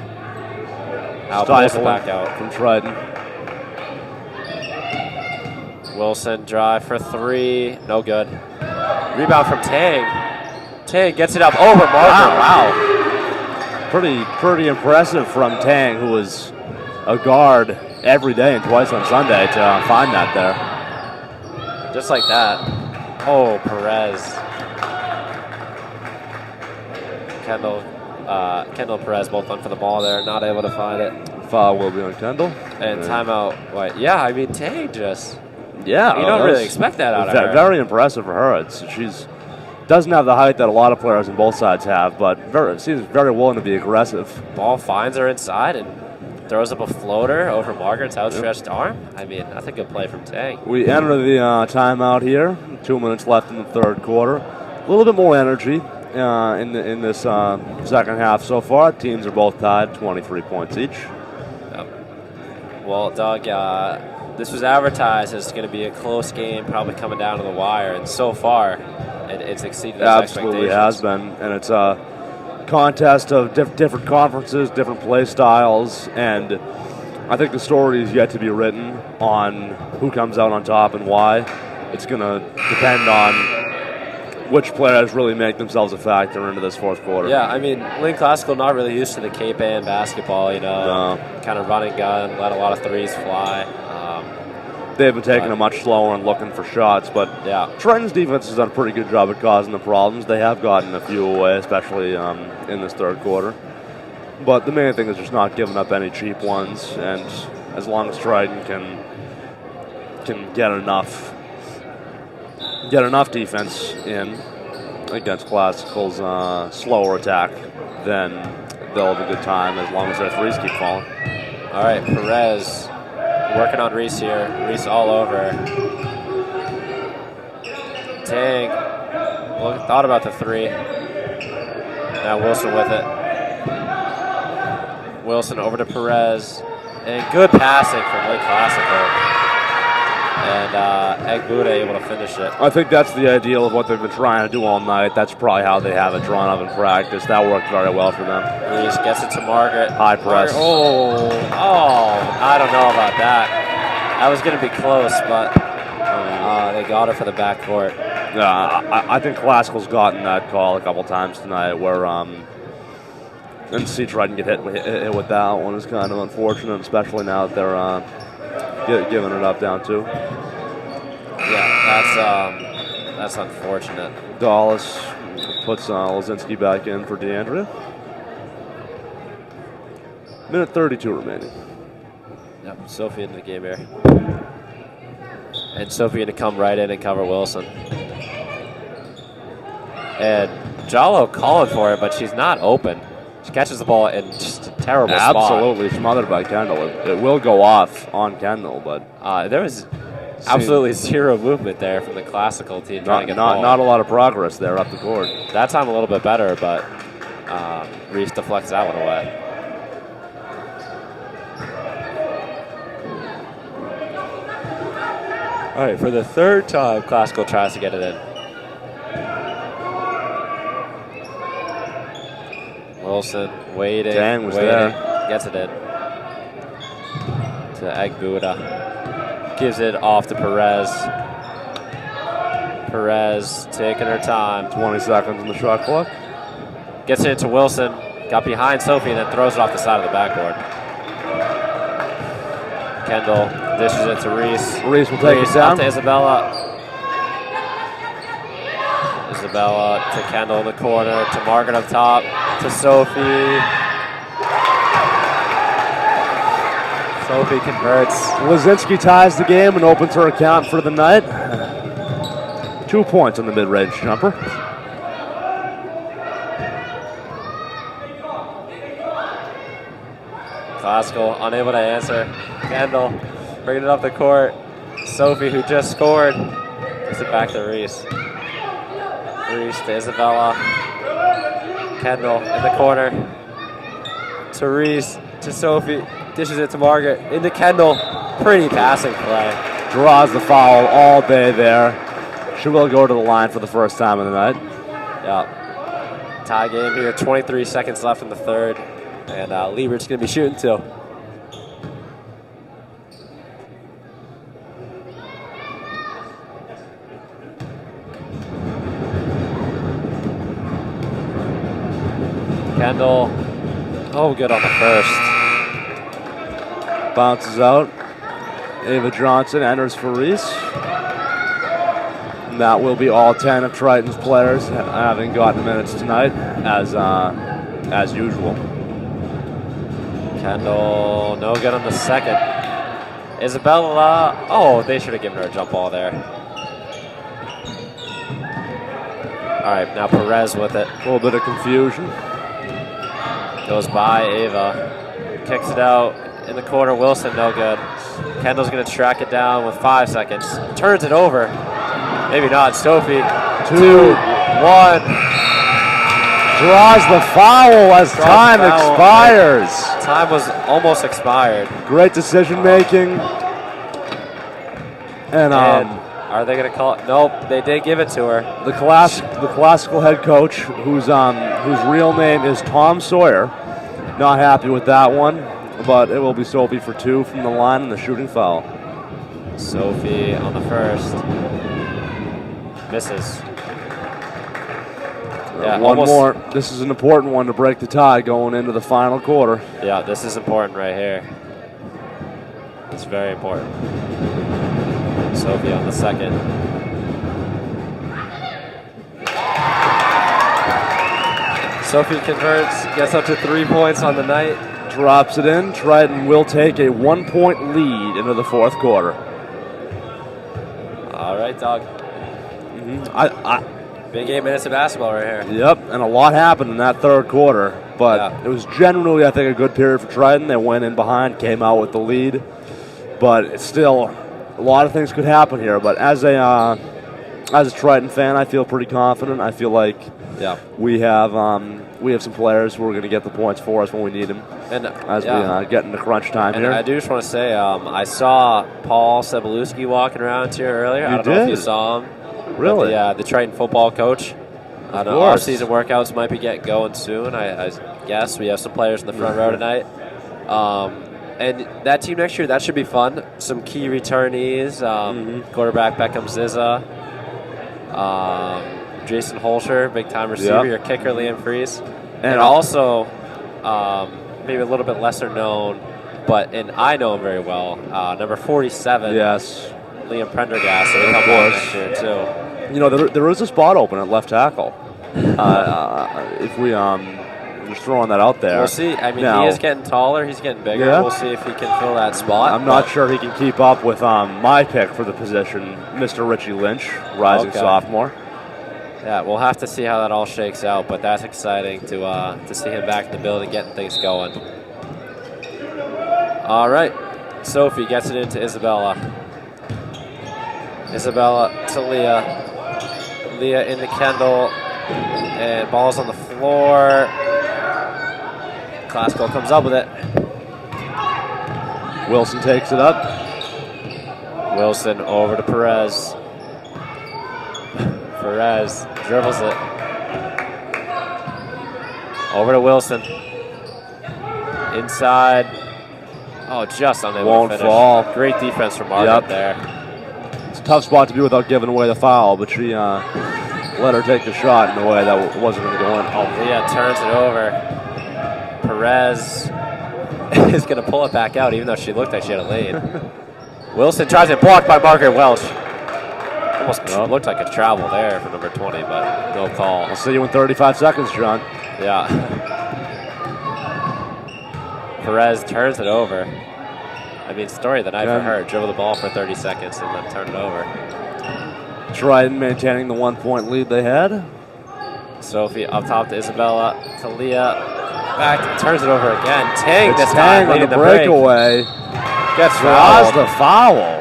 Out, pulls it back out. From Triton. Wilson drive for 3. No good. Rebound from Tang. Tang gets it up over Margaret. Wow. Pretty impressive from Tang, who was a guard every day and twice on Sunday, to find that there. Just like that. Oh, Perez. Kendall and Perez both went for the ball there, not able to find it. Foul will be on Kendall. And timeout. Wait, yeah, I mean, Tang just. Yeah. You don't really expect that out of her. Very impressive for her. She's doesn't have the height that a lot of players on both sides have, but seems very willing to be aggressive. Ball finds her inside and throws up a floater over Margaret's outstretched arm. I mean, that's a good play from Tang. We enter the timeout here. 2 minutes left in the third quarter. A little bit more energy in this second half so far. Teams are both tied, 23 points each. Yep. Well, Doug, this was advertised as going to be a close game, probably coming down to the wire, and so far, it's exceeded those expectations. Absolutely has been, and it's a contest of different conferences, different play styles, and I think the story is yet to be written on who comes out on top and why. It's going to depend on which players really make themselves a factor into this fourth quarter. Yeah, I mean, Lynn Classical not really used to the Cape Ann basketball, kind of run and gun, let a lot of threes fly. They've been taking it much slower and looking for shots, but yeah, Triton's defense has done a pretty good job at causing the problems. They have gotten a few away, especially in this third quarter. But the main thing is just not giving up any cheap ones, and as long as Triton can get enough defense in against Classical's slower attack, then they'll have a good time as long as their threes keep falling. All right, Perez working on Reese here. Reese all over. Tang thought about the 3. Now Wilson with it. Wilson over to Perez. And good passing from Lake Classical. And Egbuda able to finish it. I think that's the ideal of what they've been trying to do all night. That's probably how they have it drawn up in practice. That worked very well for them. Reese gets it to Margaret. High press. I don't know about that. That was going to be close, but they got her for the backcourt. Yeah, I think Classical's gotten that call a couple times tonight where and see Triton get hit with that one is kind of unfortunate, especially now that they're giving it up down 2. Yeah, that's unfortunate. Dallas puts Lozinski back in for DeAndrea. Minute 32 remaining. Yep, Sophie into the game here. And Sophie going to come right in and cover Wilson. And Jallo calling for it, but she's not open. She catches the ball in just a terrible spot. Absolutely smothered by Kendall. It will go off on Kendall, but there was absolutely zero movement there from the classical team trying to get the ball. Not a lot of progress there up the court. That time a little bit better, but Reese deflects that one away. All right, for the third time, Classical tries to get it in. Wilson waiting, Dang was waiting, there. gets it in. To Egbuda. Gives it off to Perez. Perez taking her time. 20 seconds on the shot clock. Gets it into Wilson. Got behind Sophie and then throws it off the side of the backboard. Kendall dishes it to Reese. Reese will take it down. Up to Isabella. Isabella to Kendall in the corner. To Margaret up top. To Sophie. Sophie converts. Lazinski ties the game and opens her account for the night. 2 points on the mid-range jumper. Classical unable to answer. Kendall bringing it up the court. Sophie, who just scored, gives it back to Reese. Reese to Isabella. Kendall in the corner. To Reese, to Sophie. Dishes it to Margaret. Into Kendall. Pretty passing play. Draws the foul all day there. She will go to the line for the first time of the night. Yeah. Tie game here. 23 seconds left in the third. And Liebert's going to be shooting too. Kendall. Oh, good on the first. Bounces out. Ava Johnson enters for Reese. And that will be all 10 of Triton's players having gotten minutes tonight, as usual. Kendall, no good on the second. Isabella, oh, they should have given her a jump ball there. All right, now Perez with it. A little bit of confusion. Goes by Ava. Kicks it out in the corner. Wilson, no good. Kendall's going to track it down with 5 seconds. Turns it over. Maybe not. Sophie. 2, 1. Draws the foul as time expires. Time was almost expired. Great decision making. And are they going to call it? Nope, they did give it to her. The classical head coach, whose real name is Tom Sawyer, not happy with that one, but it will be Sophie for 2 from the line and the shooting foul. Sophie on the first. Misses. Yeah, one more. This is an important one to break the tie going into the final quarter. Yeah, this is important right here. It's very important. Sophie on the second. Sophie converts, gets up to 3 points on the night. Drops it in. Triton will take a 1-point lead into the fourth quarter. All right, Doug. Big 8 minutes of basketball right here. Yep, and a lot happened in that third quarter. But it was generally, I think, a good period for Triton. They went in behind, came out with the lead. But it's still, a lot of things could happen here. But as a Triton fan, I feel pretty confident. I feel like we have some players who are going to get the points for us when we need them. And as we get into crunch time here. I do just want to say, I saw Paul Cebalewski walking around here earlier. I don't know if you saw him. Really? The Triton football coach. I know off-season workouts might be getting going soon. I guess we have some players in the front row tonight. And that team next year, that should be fun. Some key returnees. Quarterback Beckham Zizza. Jason Holscher, big-time receiver. Your kicker, Liam Fries. And also, maybe a little bit lesser known, and I know him very well, number 47. Yes. Liam Prendergast. So they come on next year, too. You know, there is a spot open at left tackle. If we just throwing that out there. We'll see. I mean, he is getting taller. He's getting bigger. Yeah. We'll see if he can fill that spot. I'm not sure he can keep up with my pick for the position, Mr. Richie Lynch, rising sophomore. Yeah, we'll have to see how that all shakes out, but that's exciting to see him back in the building, getting things going. All right, Sophie gets it into Isabella. Isabella to Leah. Leah into Kendall, and ball's on the floor. Classical comes up with it. Wilson takes it up. Wilson over to Perez. Perez dribbles it. Over to Wilson. Inside. Oh, just unable Won't to finish. fall. Great defense from Margaret there. It's a tough spot to be without giving away the foul, but she let her take the shot in a way that wasn't going to go in. Oh, Leah turns it over. Perez is going to pull it back out, even though she looked like she had a lead. Wilson tries it, blocked by Margaret Welch. Almost looked like a travel there for number 20, but no call. I'll see you in 35 seconds, John. Yeah. Perez turns it over. I mean, story of the night for her. Dribble the ball for 30 seconds and then turn it over. Triton maintaining the 1-point lead they had. Sophie up top to Isabella, to Leah. Back, turns it over again. Tang It's this Tang time, on leading the the break. breakaway. Gets Draws fouled. the foul.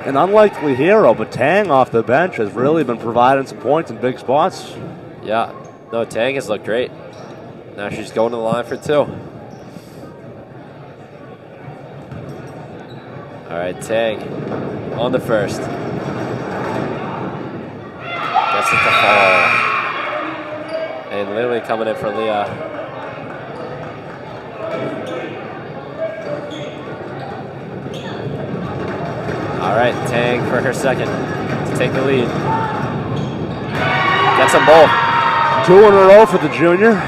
An unlikely hero, but Tang off the bench has really been providing some points in big spots. Yeah, no, Tang has looked great. Now she's going to the line for 2. All right, Tang on the first. Gets it to fall. And literally coming in for Leah. All right, Tang for her second to take the lead. Gets them both. 2 in a row for the junior.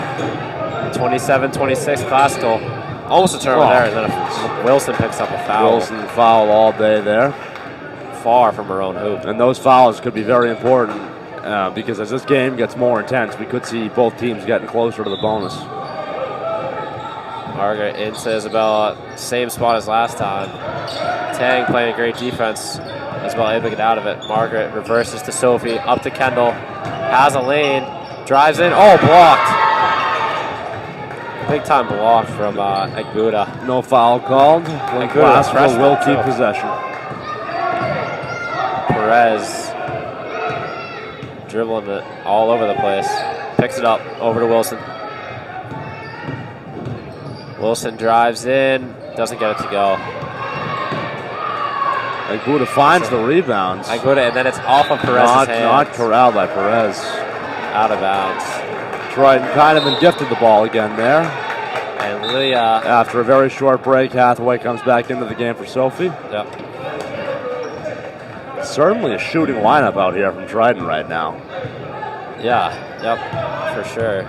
27-26 Classical. Almost a turnover there, and then Wilson picks up a foul. Wilson foul all day there. Far from her own hoop. And those fouls could be very important because as this game gets more intense, we could see both teams getting closer to the bonus. Margaret into Isabella, same spot as last time. Tang playing great defense. Isabella able to get out of it. Margaret reverses to Sophie, up to Kendall. Has a lane, drives in. Oh, blocked. Big time block from Egbuda. No foul called. Classical will keep possession. Perez dribbling it all over the place. Picks it up over to Wilson. Wilson drives in, doesn't get it to go. Egbuda finds the rebounds. Egbuda, and then it's off of Perez's hands. Not corralled by Perez. Out of bounds. Triton kind of been gifted the ball again there. And Leah. After a very short break, Hathaway comes back into the game for Sophie. Yep. Certainly a shooting lineup out here from Triton right now. Yeah, yep, for sure.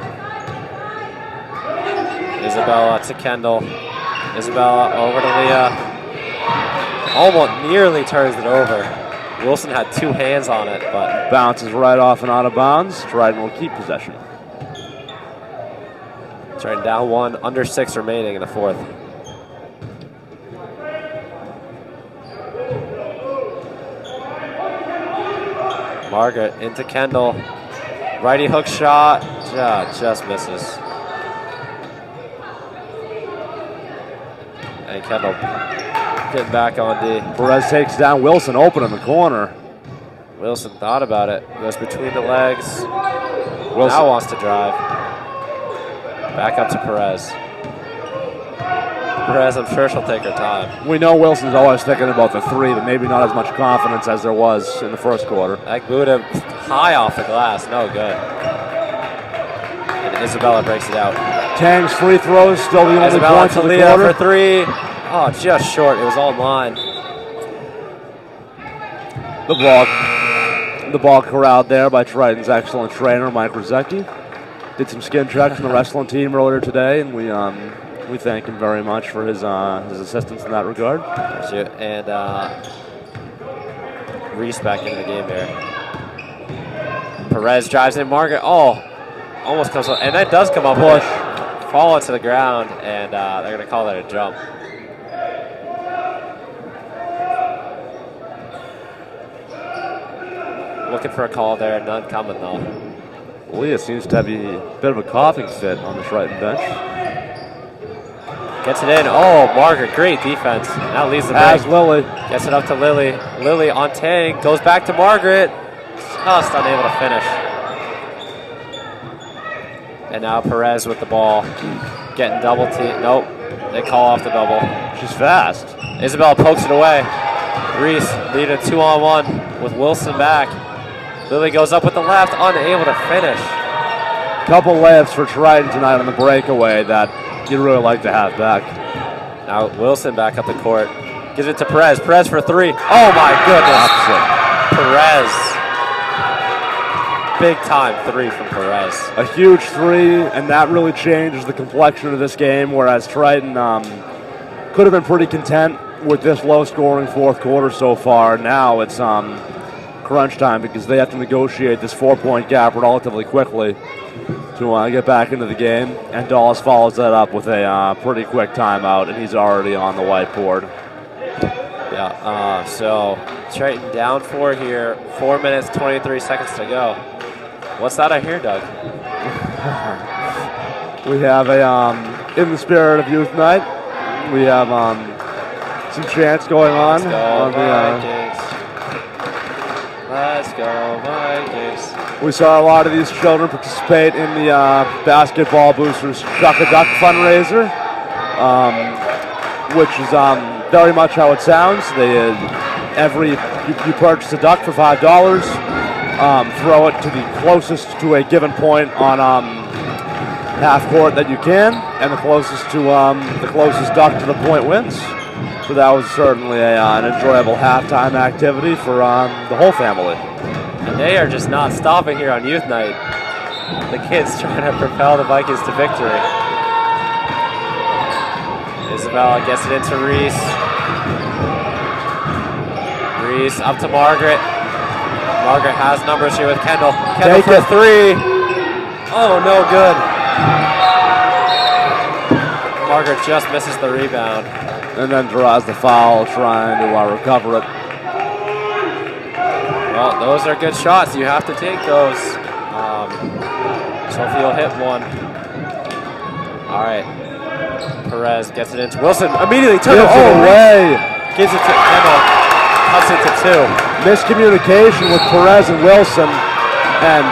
Isabella to Kendall. Isabella over to Leah. Almost nearly turns it over. Wilson had 2 hands on it, but bounces right off and out of bounds. Triton will keep possession. Triton down 1, under 6 remaining in the 4th. Margaret into Kendall. Righty hook shot, just misses. And Kendall getting back on D. Perez takes down Wilson, open in the corner. Wilson thought about it. Goes between the legs. Wilson now wants to drive. Back up to Perez. Perez, I'm sure she'll take her time. We know Wilson's always thinking about the 3, but maybe not as much confidence as there was in the first quarter. Egbuda high off the glass, no good. And Isabella breaks it out. Tang's free throws still the only Isabella points to of the Leah quarter. for 3. Oh, just short. It was all mine. The ball corralled there by Triton's excellent trainer, Mike Rozecki. Did some skin checks on the wrestling team earlier today, and we thank him very much for his assistance in that regard. And Reese back into the game there. Perez drives in. Margaret, almost comes up, and that does come up. Push. Fall into the ground, and they're going to call that a jump. looking for a call there. None coming, though. Leah seems to have a bit of a coughing fit on the Triton bench. Gets it in. Oh, Margaret, great defense. Now leads the As break. Lily. Gets it up to Lily. Lily on Tang. Goes back to Margaret. Just unable to finish. And now Perez with the ball. Getting double team. Nope. They call off the double. She's fast. Isabella pokes it away. Reese leading 2-on-1 with Wilson back. Lily goes up with the left. Unable to finish. Couple layups for Triton tonight on the breakaway that you'd really like to have back. Now Wilson back up the court. Gives it to Perez. Perez for three. Oh my goodness. Perez. Big time three from Perez. A huge three, and that really changes the complexion of this game, whereas Triton could have been pretty content with this low-scoring fourth quarter so far. Now it's crunch time because they have to negotiate this 4-point gap relatively quickly to get back into the game, and Dawes follows that up with a pretty quick timeout, and he's already on the whiteboard. Yeah, so Triton down 4 here, 4 minutes, 23 seconds to go. What's that I hear, Doug? We have a, in the spirit of youth night, we have some chants going on. Let's go Vikings. We saw a lot of these children participate in the Basketball Boosters Chuck a Duck fundraiser, which is very much how it sounds. They you purchase a duck for $5. Throw it to the closest to a given point on half court that you can, and the closest duck to the point wins. So that was certainly an enjoyable halftime activity for the whole family. And they are just not stopping here on youth night. The kids trying to propel the Vikings to victory. Isabella gets it into Reese. Reese up to Margaret. Margaret has numbers here with Kendall. Kendall for three. Oh, no good. Margaret just misses the rebound. And then draws the foul, trying to recover it. Well, those are good shots. You have to take those. Sophie will hit one. All right. Perez gets it into Wilson. Immediately took it away. Gives it to Kendall. Cuts it to 2. Miscommunication with Perez and Wilson, and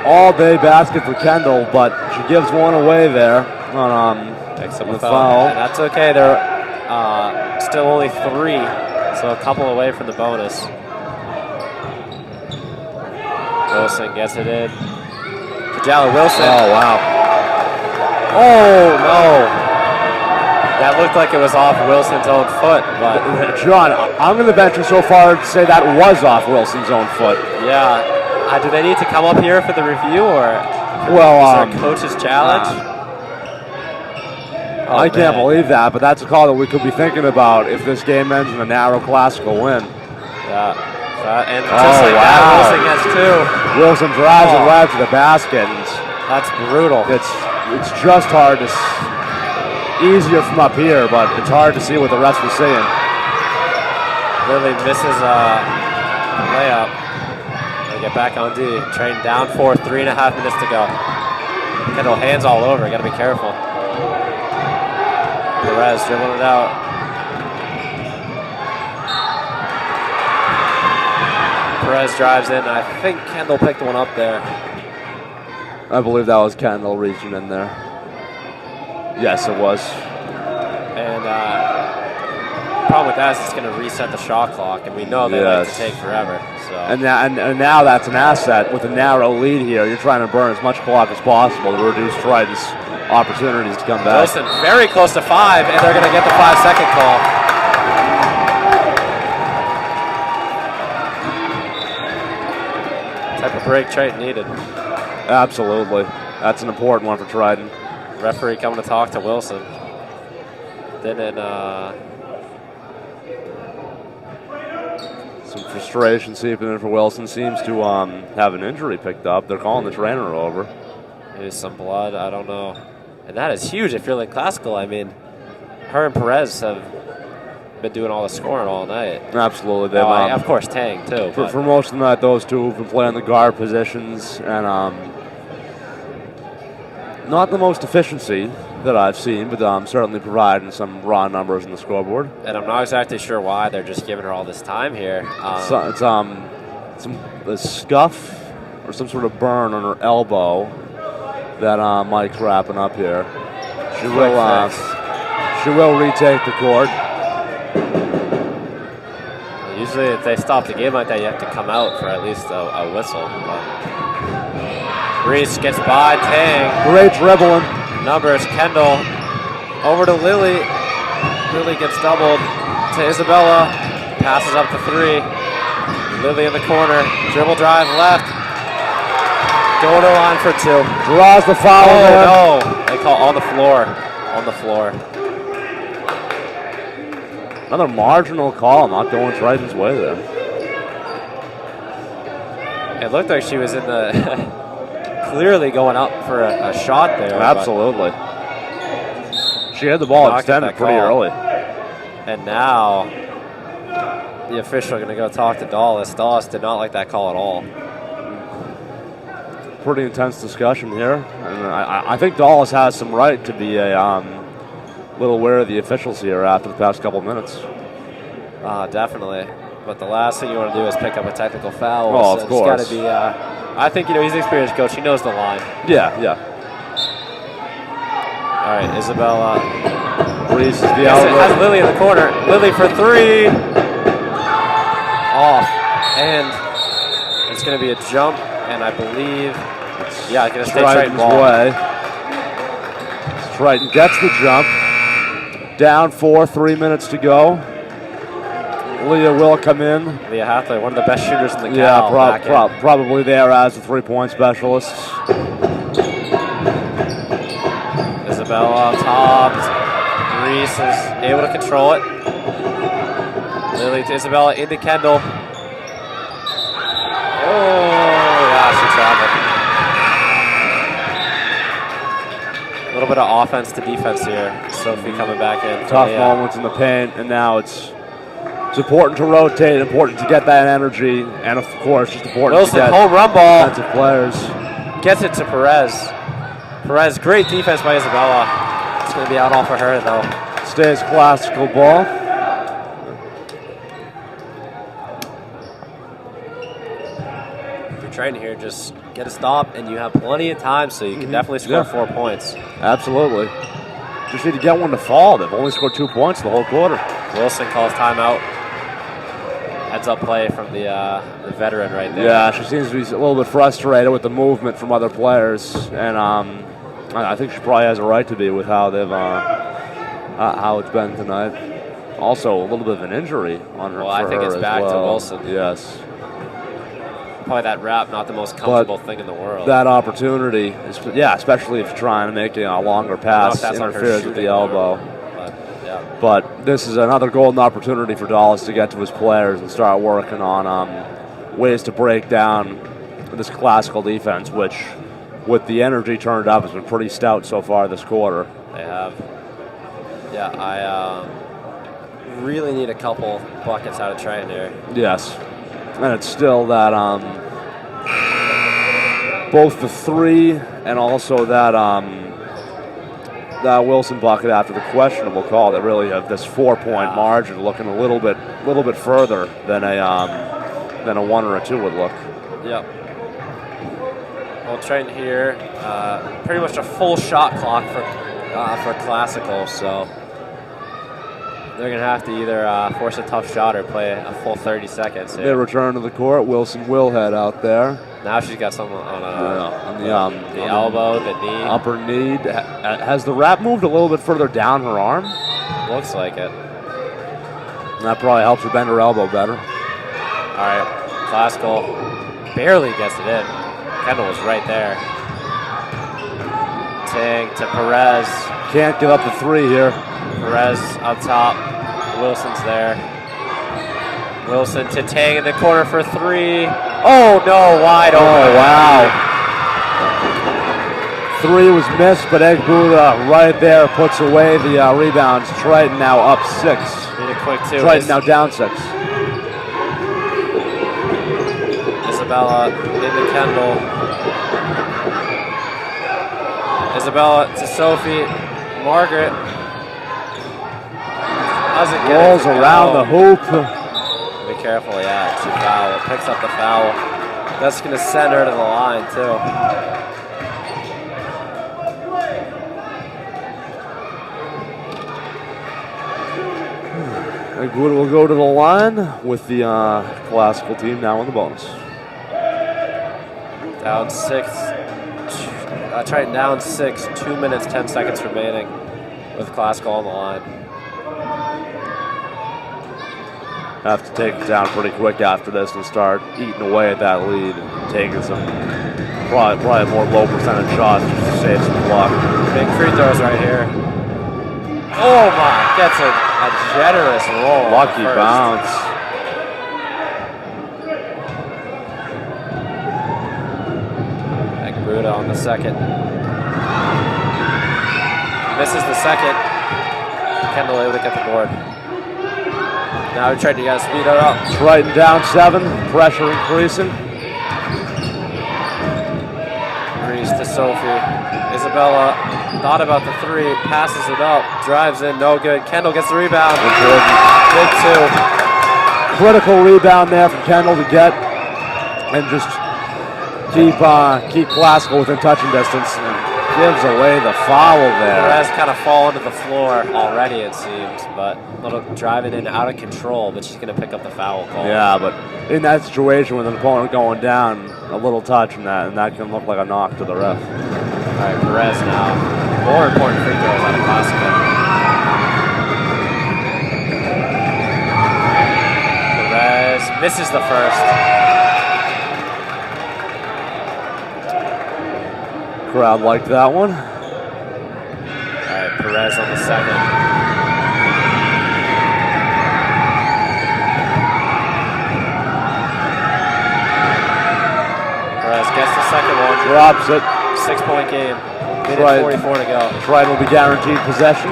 all-day basket for Kendall, but she gives one away there on picks up the foul. foul. And that's okay. They're still only 3, so a couple away from the bonus. Wilson gets it in. Kajala Wilson. Oh, wow. Oh, no. That looked like it was off Wilson's own foot, but John, I'm going to venture so far to say that was off Wilson's own foot. yeah. Do they need to come up here for the review, or is there a coach's challenge? I can't believe that, but that's a call that we could be thinking about if this game ends in a narrow classical win. Yeah. And just like that, Wilson gets 2. Wilson drives it right to the basket. And that's brutal. It's just hard to easier from up here, but it's hard to see what the rest was seeing. Lily misses a layup. They get back on D. Train down 4, 3.5 minutes to go. Kendall hands all over. Got to be careful. Perez dribbling it out. Perez drives in. I think Kendall picked one up there. I believe that was Kendall reaching in there. Yes, it was. And the problem with that is it's going to reset the shot clock, and we know they like to take forever. So. And now that's an asset with a narrow lead here. You're trying to burn as much clock as possible to reduce Triton's opportunities to come back. Wilson very close to 5, and they're going to get the 5-second call. Type of break Triton needed. Absolutely. That's an important one for Triton. Referee coming to talk to Wilson. Then some frustration seeping in for Wilson. Seems to have an injury picked up. They're calling the trainer over. maybe some blood. I don't know. And that is huge if you're like classical. I mean, her and Perez have been doing all the scoring all night. Absolutely. Oh, of course, Tang, too. For most of the night, those two have been playing the guard positions, and not the most efficiency that I've seen, but certainly providing some raw numbers in the scoreboard. And I'm not exactly sure why they're just giving her all this time here. It's a scuff or some sort of burn on her elbow that Mike's wrapping up here. She will retake the court. Usually if they stop the game like that, you have to come out for at least a whistle. But Reese gets by Tang. Great dribbling. Numbers, Kendall over to Lily. Lily gets doubled to Isabella. Passes up to 3. Lily in the corner. Dribble drive left. Going to the line for 2. Draws the foul. Oh, no. They call on the floor. On the floor. Another marginal call, not going Triton's way there. It looked like she was in the clearly going up for a shot there. Absolutely. She had the ball extended pretty early. And now the official going to go talk to Dallas. Dallas did not like that call at all. Pretty intense discussion here. And I think Dallas has some right to be a little aware of the officials here after the past couple of minutes. Definitely. But the last thing you want to do is pick up a technical foul. Oh, so of course. It's got to be, I think, he's an experienced coach. He knows the line. Yeah. All right, Isabella. Reese is the has Lily in the corner. Lily for 3. Off. And it's going to be a jump, and I believe, it's going to stay Triton ball. Way. Triton gets the jump. Down 4, 3 minutes to go. Leah will come in. Leah Hathaway, one of the best shooters in the probably there as the 3-point specialist. Isabella topped. Reese is able to control it. Lily to Isabella into Kendall. Oh, yeah, she traveled. A little bit of offense to defense here. Sophie coming back in. Tough moments in the paint, and now it's important to rotate, important to get that energy, and of course, just important to get home run ball. Defensive players. Gets it to Perez. Perez, great defense by Isabella. It's going to be out all for her, though. Stays classical ball. If you're trying here, just get a stop, and you have plenty of time, so you can definitely score 4 points. Absolutely. Just need to get one to fall. They've only scored 2 points the whole quarter. Wilson calls timeout. Heads up play from the veteran right there. Yeah, she seems to be a little bit frustrated with the movement from other players, and I think she probably has a right to be with how they've how it's been tonight. Also, a little bit of an injury on her. Well, I think it's back to Wilson. Yes. Probably that wrap, not the most comfortable thing in the world. That opportunity, especially if you're trying to make a longer pass, interferes with the elbow. But this is another golden opportunity for Dallas to get to his players and start working on ways to break down this classical defense, which, with the energy turned up, has been pretty stout so far this quarter. They have. Yeah, I really need a couple buckets out of Triton here. Yes. And it's still that both the 3 and also that Wilson bucket after the questionable call that really have this 4-point margin looking a little bit further than a 1 or a 2 would look. Yep. Well, Triton here, pretty much a full shot clock for classical, so they're going to have to either force a tough shot or play a full 30 seconds here. They return to the court. Wilson will head out there. Now she's got someone on the elbow, the knee. Upper knee. Has the wrap moved a little bit further down her arm? Looks like it. And that probably helps her bend her elbow better. All right, classical barely gets it in. Kendall was right there. Tang to Perez. Can't give up the 3 here. Perez up top. Wilson's there. Wilson to Tang in the corner for 3. Oh, no, wide open. Oh, wow. three was missed, but Egg Buddha right there puts away the rebounds. Triton now up 6. Need a quick two. Triton now down 6. Isabella into Kendall. Isabella to Sophie. Margaret doesn't get Rolls it. around the hoop. Be careful, yeah. It's a foul. Picks up the foul. That's going to send her to the line, too. Egg Buddha will go to the line with the classical team now on the bonus. Down 6. Triton down 6. 2 minutes, 10 seconds remaining with classical on the line. Have to take it down pretty quick after this and start eating away at that lead and taking some probably more low percentage shots just to save some luck. Big free throws right here. Oh my, gets a generous roll. Lucky bounce. Egg Buddha on the second. Misses the second. Kendall able to get the board. Now we tried to get speed it up. Triton down 7, pressure increasing. Reese to Sophie. Isabella thought about the 3, passes it up, drives in, no good. Kendall gets the rebound. Big 2. Critical rebound there from Kendall to get and just keep Classical within touching distance. And gives away the foul there. Perez kind of fallen to the floor already, it seems, but a little driving in out of control, but she's going to pick up the foul call. Yeah, but in that situation with an opponent going down, a little touch and that can look like a knock to the ref. All right, Perez now. More important free throws out of Classical. Perez misses the first. Crowd liked that one. All right, Perez on the second. Perez gets the second one. Drops it. 6-point game. Minute Right. 44 to go. Triton will be guaranteed possession.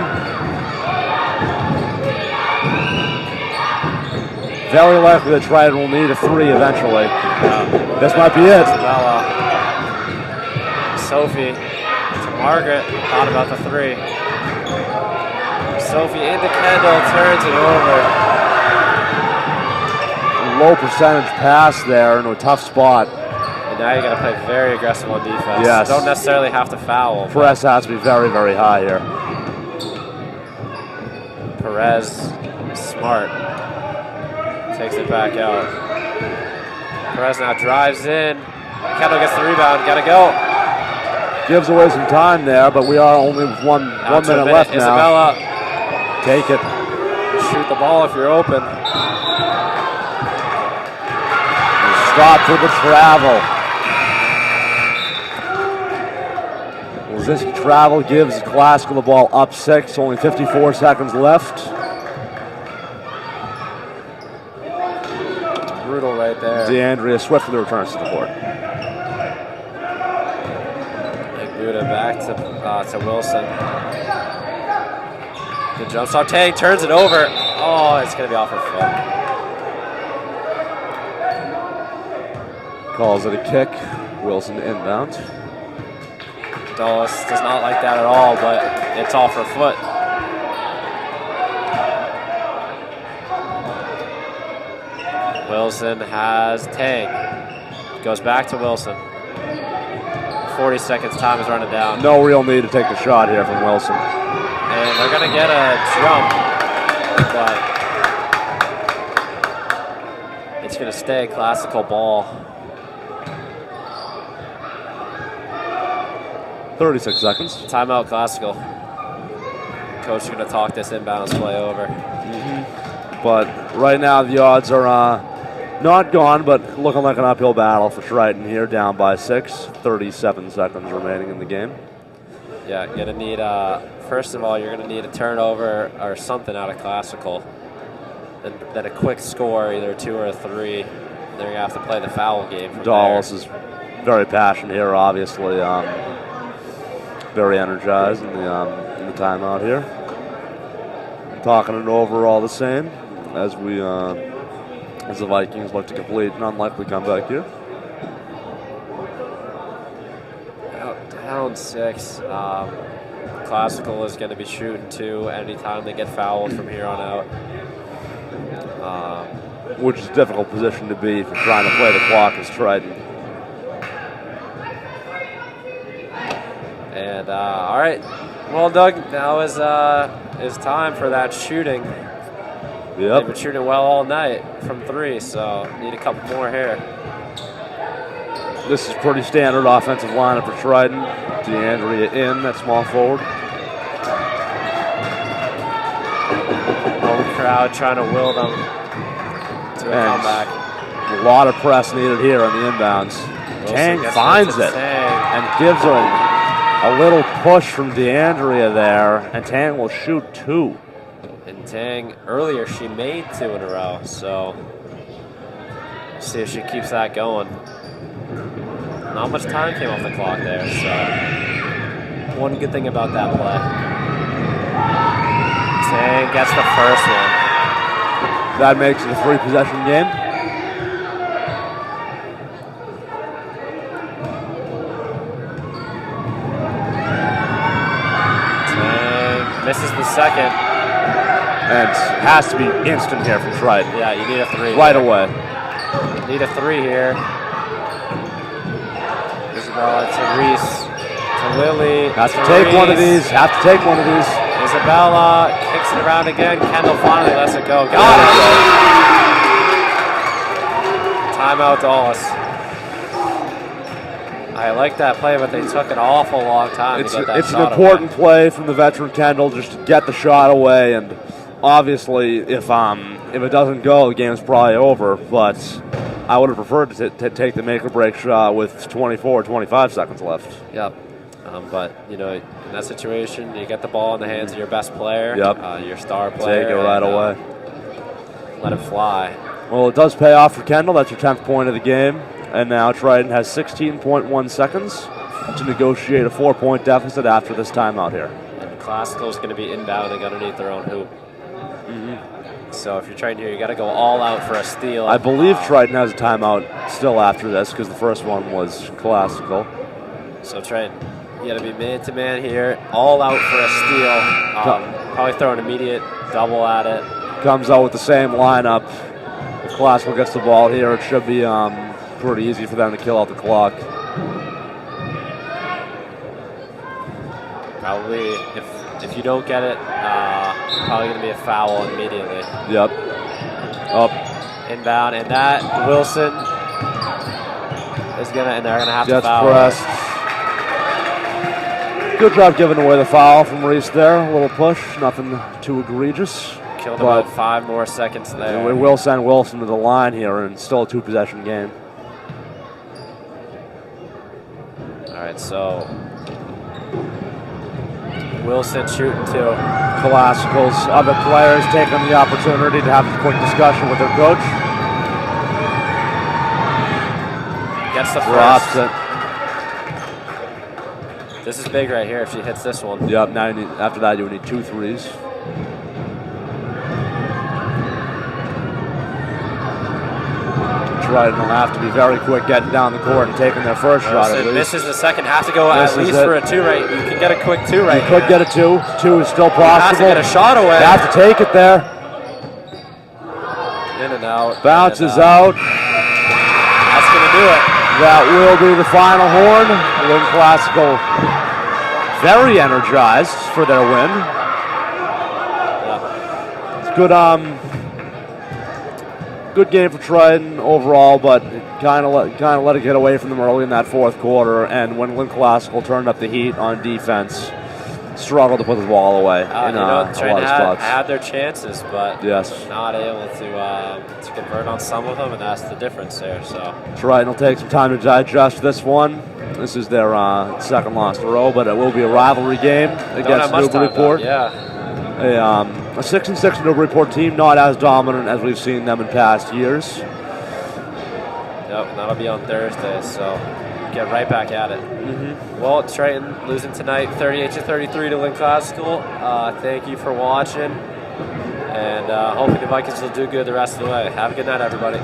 Very likely that Triton will need a 3 eventually. This might be it. Isabella. Sophie to Margaret. Thought about the 3. Sophie into Kendall. Turns it over. Low percentage pass there into a tough spot. And now you got to play very aggressive on defense. Yes. Don't necessarily have to foul. Press has to be very, very high here. Perez, smart. Takes it back out. Perez now drives in. Kendall gets the rebound. Got to go. Gives away some time there, but we are only with one minute left now. Isabella. Take it. Shoot the ball if you're open. Stop for the travel. This travel gives Classical the ball up 6, only 54 seconds left. Brutal right there. DeAndrea swiftly returns to the board. Big Buddha back to Wilson. Good jump stop. Tang turns it over. Oh, it's going to be off her foot. Calls it a kick. Wilson inbound. Dulles does not like that at all, but it's off her foot. Wilson has Tang. Goes back to Wilson. 40 seconds, time is running down. No real need to take a shot here from Wilson. And they're going to get a jump, but it's going to stay Classical ball. 36 seconds. Timeout Classical. Coach is going to talk this inbounds play over. But right now the odds are not gone, but looking like an uphill battle for Triton here, down by 6. 37 seconds remaining in the game. Yeah, you're going to need, first of all, you're going to need a turnover or something out of Classical. Then a quick score, either a 2 or a 3. Then you're going to have to play the foul game from Dulles is very passionate here, obviously. very energized in the timeout here. Talking it over all the same as the Vikings look to complete an unlikely comeback here. Down 6. Classical is going to be shooting 2 anytime they get fouled from here on out. Which is a difficult position to be if you're trying to play the clock as Triton. And all right, well, Doug, now is time for that shooting. Yep. They've been shooting well all night from 3, so need a couple more here. This is pretty standard offensive lineup for Triton. DeAndrea in at small forward. Home crowd trying to will them to a comeback. A lot of press needed here on the inbounds. Tang finds it and gives a little push from DeAndrea there, and Tang will shoot 2. And Tang, earlier she made 2 in a row, so see if she keeps that going. Not much time came off the clock there, so one good thing about that play. Tang gets the first one. That makes it a 3-possession game. Tang misses the second. And it has to be instant here from Triton. Yeah, you need a 3. Right away. Need a 3 here. Isabella to Reese, to Lily. Have to take one of these. Have to take one of these. Isabella kicks it around again. Kendall finally lets it go. Got it. Timeout Dallas. I like that play, but they took an awful long time to get that It's shot an important play from the veteran Kendall just to get the shot away. And obviously, if it doesn't go, the game's probably over. But I would have preferred to take the make-or-break shot with 24 or 25 seconds left. Yep. But, in that situation, you get the ball in the hands of your best player, your star player. Take it right away. Let it fly. Well, it does pay off for Kendall. That's your 10th point of the game. And now Triton has 16.1 seconds to negotiate a 4-point deficit after this timeout here. And Classical is going to be inbounding underneath their own hoop. So if you're trying here, you got to go all out for a steal. I believe Triton has a timeout still after this because the first one was Classical. So Triton, you got to be man-to-man here, all out for a steal. Probably throw an immediate double at it. Comes out with the same lineup. If Classical gets the ball here, it should be pretty easy for them to kill out the clock. Probably, if you don't get it, probably going to be a foul immediately. Yep. Up. Inbound, and that Wilson is gonna, and they're gonna have to Gets foul. pressed. Good job giving away the foul from Reese there. A little push, nothing too egregious. Killed about 5 more seconds there. We will send Wilson to the line here, and still a 2-possession game. All right, so Wilson shooting 2. Classical's other players taking the opportunity to have a quick discussion with their coach. Gets the Drops first. it. This is big right here if she hits this one. Yep, now after that you would need 2 threes. Triton will have to be very quick getting down the court and taking their first shot at least. Misses the second. Have to go at least for a 2 right. You can get a quick 2 right. You could get a 2. 2 is still possible. Has to get a shot away. You have to take it there. In and out. Bounces out. That's going to do it. That will be the final horn. Lynn Classical very energized for their win. Yeah. It's good. Good game for Triton overall, but kind of let it get away from them early in that fourth quarter. And when Lynn Classical turned up the heat on defense, struggled to put the ball away in a lot of spots. Had their chances, but yes, not able to convert on some of them, and that's the difference there. So Triton will take some time to digest this one. This is their second loss in a row, but it will be a rivalry game against Newburyport. A 6-6 Newburyport team, not as dominant as we've seen them in past years. Yep, and that'll be on Thursday. So get right back at it. Well, Triton losing tonight 38-33 to Lynn Classical. Thank you for watching, and hopefully the Vikings will do good the rest of the way. Have a good night, everybody.